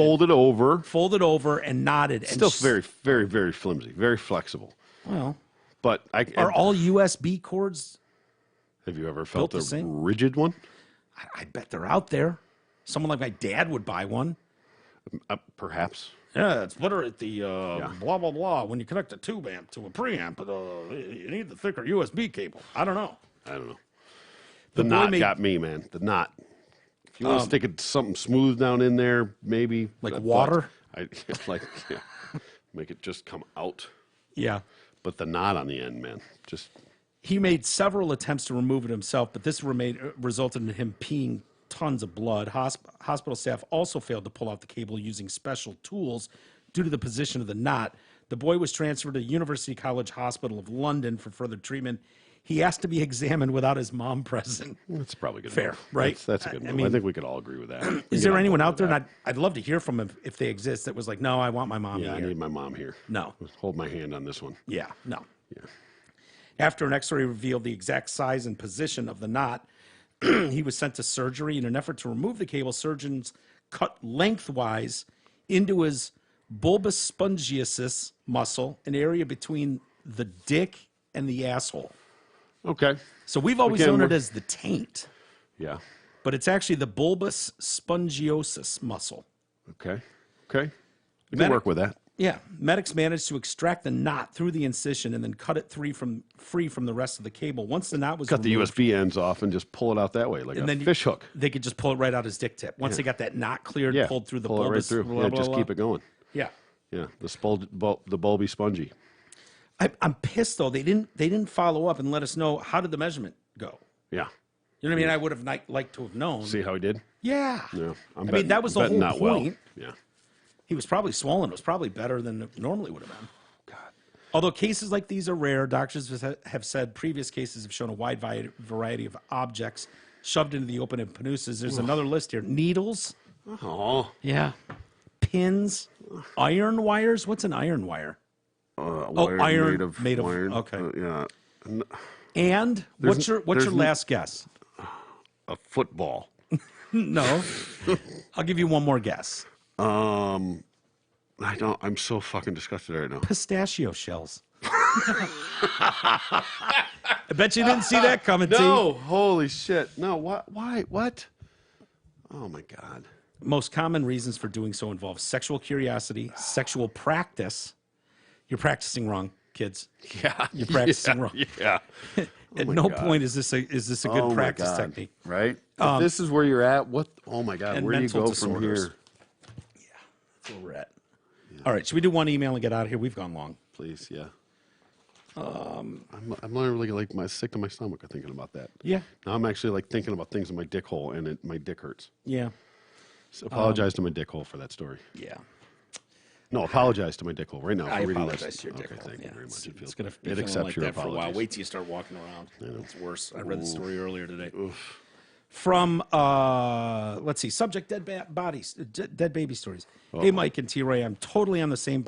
folded over. and knotted. Still and very, very, very flimsy, very flexible. well. But Are all USB cords? have you ever felt the a same? rigid one? I bet they're out there. Someone like my dad would buy one. Perhaps. Yeah, it's better at the blah blah blah when you connect a tube amp to a preamp. You need the thicker USB cable. I don't know. I don't know. The The boy knot made- got me, man. The knot. If you want to stick something smooth down in there, maybe Like but water? make it just come out. Yeah. But the knot on the end, man, just He made several attempts to remove it himself, but this resulted in him peeing tons of blood. Hospital staff also failed to pull out the cable using special tools due to the position of the knot. The boy was transferred to University College Hospital of London for further treatment. He asked to be examined without his mom present. that's probably good. Fair, move. right? That's a good I move. I mean, think we could all agree with that. Is there anyone out there? And I'd love to hear from him if they exist. That was like, no, I want my mom Yeah, I here. need my mom here. No. Hold my hand on this one. Yeah, no. Yeah. After an x-ray revealed the exact size and position of the knot, he was sent to surgery. In an effort to remove the cable, surgeons cut lengthwise into his bulbous spongiasis muscle, an area between the dick and the asshole. Okay. So we've always Again, known it we're- as the taint, Yeah. but it's actually the bulbous spongiosis muscle. Okay. We can Medic- work with that. Yeah, medics managed to extract the knot through the incision and then cut it free from the rest of the cable. Once the knot was Cut the removed, USB ends off and just pull it out that way, like and a then fish hook. They could just pull it right out his dick tip. Once they got that knot cleared, Yeah. pulled through the pull it right bulbous. through. blah, Yeah, blah, just blah. keep it going. Yeah, Yeah. The bulby spongy. I'm pissed though. They didn't follow up and let us know how did the measurement go. Yeah. You know what I mean? I would have liked to have known. See how he did? Yeah. Yeah. I mean, that was the betting whole not well. point. Yeah. He was probably swollen. It was probably better than it normally would have been. God. Although cases like these are rare, doctors have said previous cases have shown a wide variety of objects shoved into the open and panooses. There's another list here. Needles. Oh. Yeah. Pins. Iron wires. What's an iron wire? Iron made of iron. okay. Yeah. And what's your there's last guess? A football. No. I'll give you one more guess. I I don't. I'm so fucking disgusted right now. Pistachio shells. I bet you didn't see that coming, T. No, holy shit. No, what? Why? What? Oh my God. Most common reasons for doing so involve sexual curiosity, sexual practice. You're practicing wrong, kids. Yeah, You're practicing wrong. Yeah. At no point is this a good practice technique. Right? If this is where you're at, what? Oh my God, and where do you mental go disorders. from here? That's where we're at. All right, should we do one email and get out of here? We've gone long. Please, yeah. I'm literally like sick to my stomach thinking about that. Yeah. Now I'm actually like thinking about things in my dick hole, and my dick hurts. Yeah. So apologize to my dick hole for that story. Yeah. No, apologize to my dick hole right now. For I reading apologize this. to your dick Okay, hole. thank you very much. It's going to be it feeling accepts like your that for a while. apologies. Wait till you start walking around. It's worse. I read the story earlier today. Oof. From let's see, subject dead baby stories. Hey, Mike and T Ray, I'm totally on the same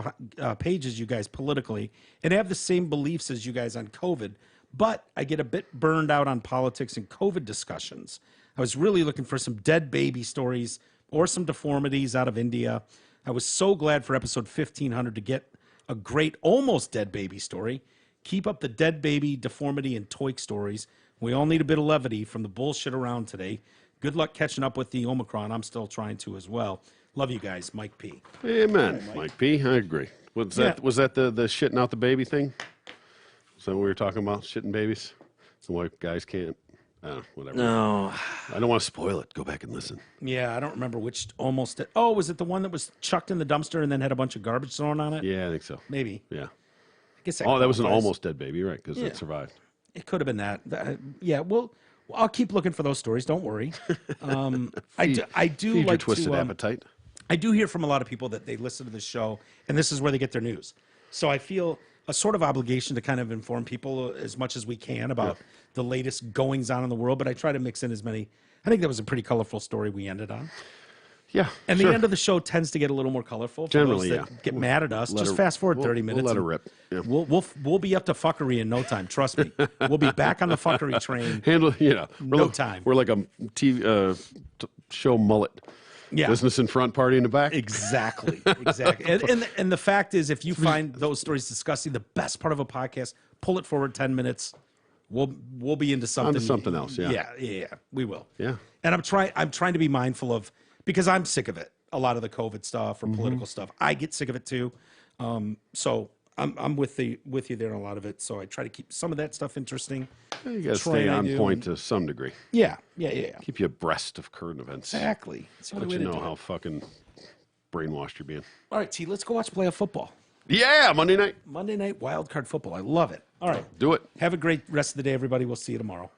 page as you guys politically, and have the same beliefs as you guys on COVID. But I get a bit burned out on politics and COVID discussions. I was really looking for some dead baby stories or some deformities out of India. I was so glad for episode 1500 to get a great almost dead baby story. Keep up the dead baby, deformity, and toik stories. We all need a bit of levity from the bullshit around today. Good luck catching up with the Omicron. I'm still trying to as well. Love you guys, Mike P. Amen, Mike P. I agree. Was that the shitting out the baby thing? Is that what we were talking about? Shitting babies? So why guys can't? Whatever. No. I don't want to spoil it. Go back and listen. Yeah, I don't remember which almost. Oh, was it the one that was chucked in the dumpster and then had a bunch of garbage thrown on it? Yeah, I think so. Maybe. Yeah. I guess That was an qualifies. almost dead baby, right? Because it survived. It could have been that. Yeah, well, I'll keep looking for those stories. Don't worry. I do Feed like your twisted to. appetite. I do hear from a lot of people that they listen to the show, and this is where they get their news. So I feel a sort of obligation to kind of inform people as much as we can about the latest goings on in the world. But I try to mix in as many. I think that was a pretty colorful story we ended on. Yeah. And sure. the end of the show tends to get a little more colorful. For Generally, those that yeah. get mad at us. Let Just her- fast forward we'll- 30 minutes. We'll let her and rip. Yeah. We'll be up to fuckery in no time. Trust me. We'll be back on the fuckery train. Handle, No time. We're like a TV show mullet. Yeah. Business in front, party in the back. Exactly. And the fact is, if you find those stories disgusting, the best part of a podcast, pull it forward 10 minutes. We'll be into something. Onto something else, yeah. Yeah. We will. Yeah. And I'm trying to be mindful of, because I'm sick of it. A lot of the COVID stuff or political stuff. I get sick of it too. So I'm with you there in a lot of it. So I try to keep some of that stuff interesting. You got to Try stay and I on do. point to some degree. Yeah. Keep you abreast of current events. Exactly. It's the only Let way you to know do how it. fucking brainwashed you're being. All right, T, let's go watch playoff football. Yeah, Monday night. Monday night wild card football. I love it. All right. Do it. Have a great rest of the day, everybody. We'll see you tomorrow.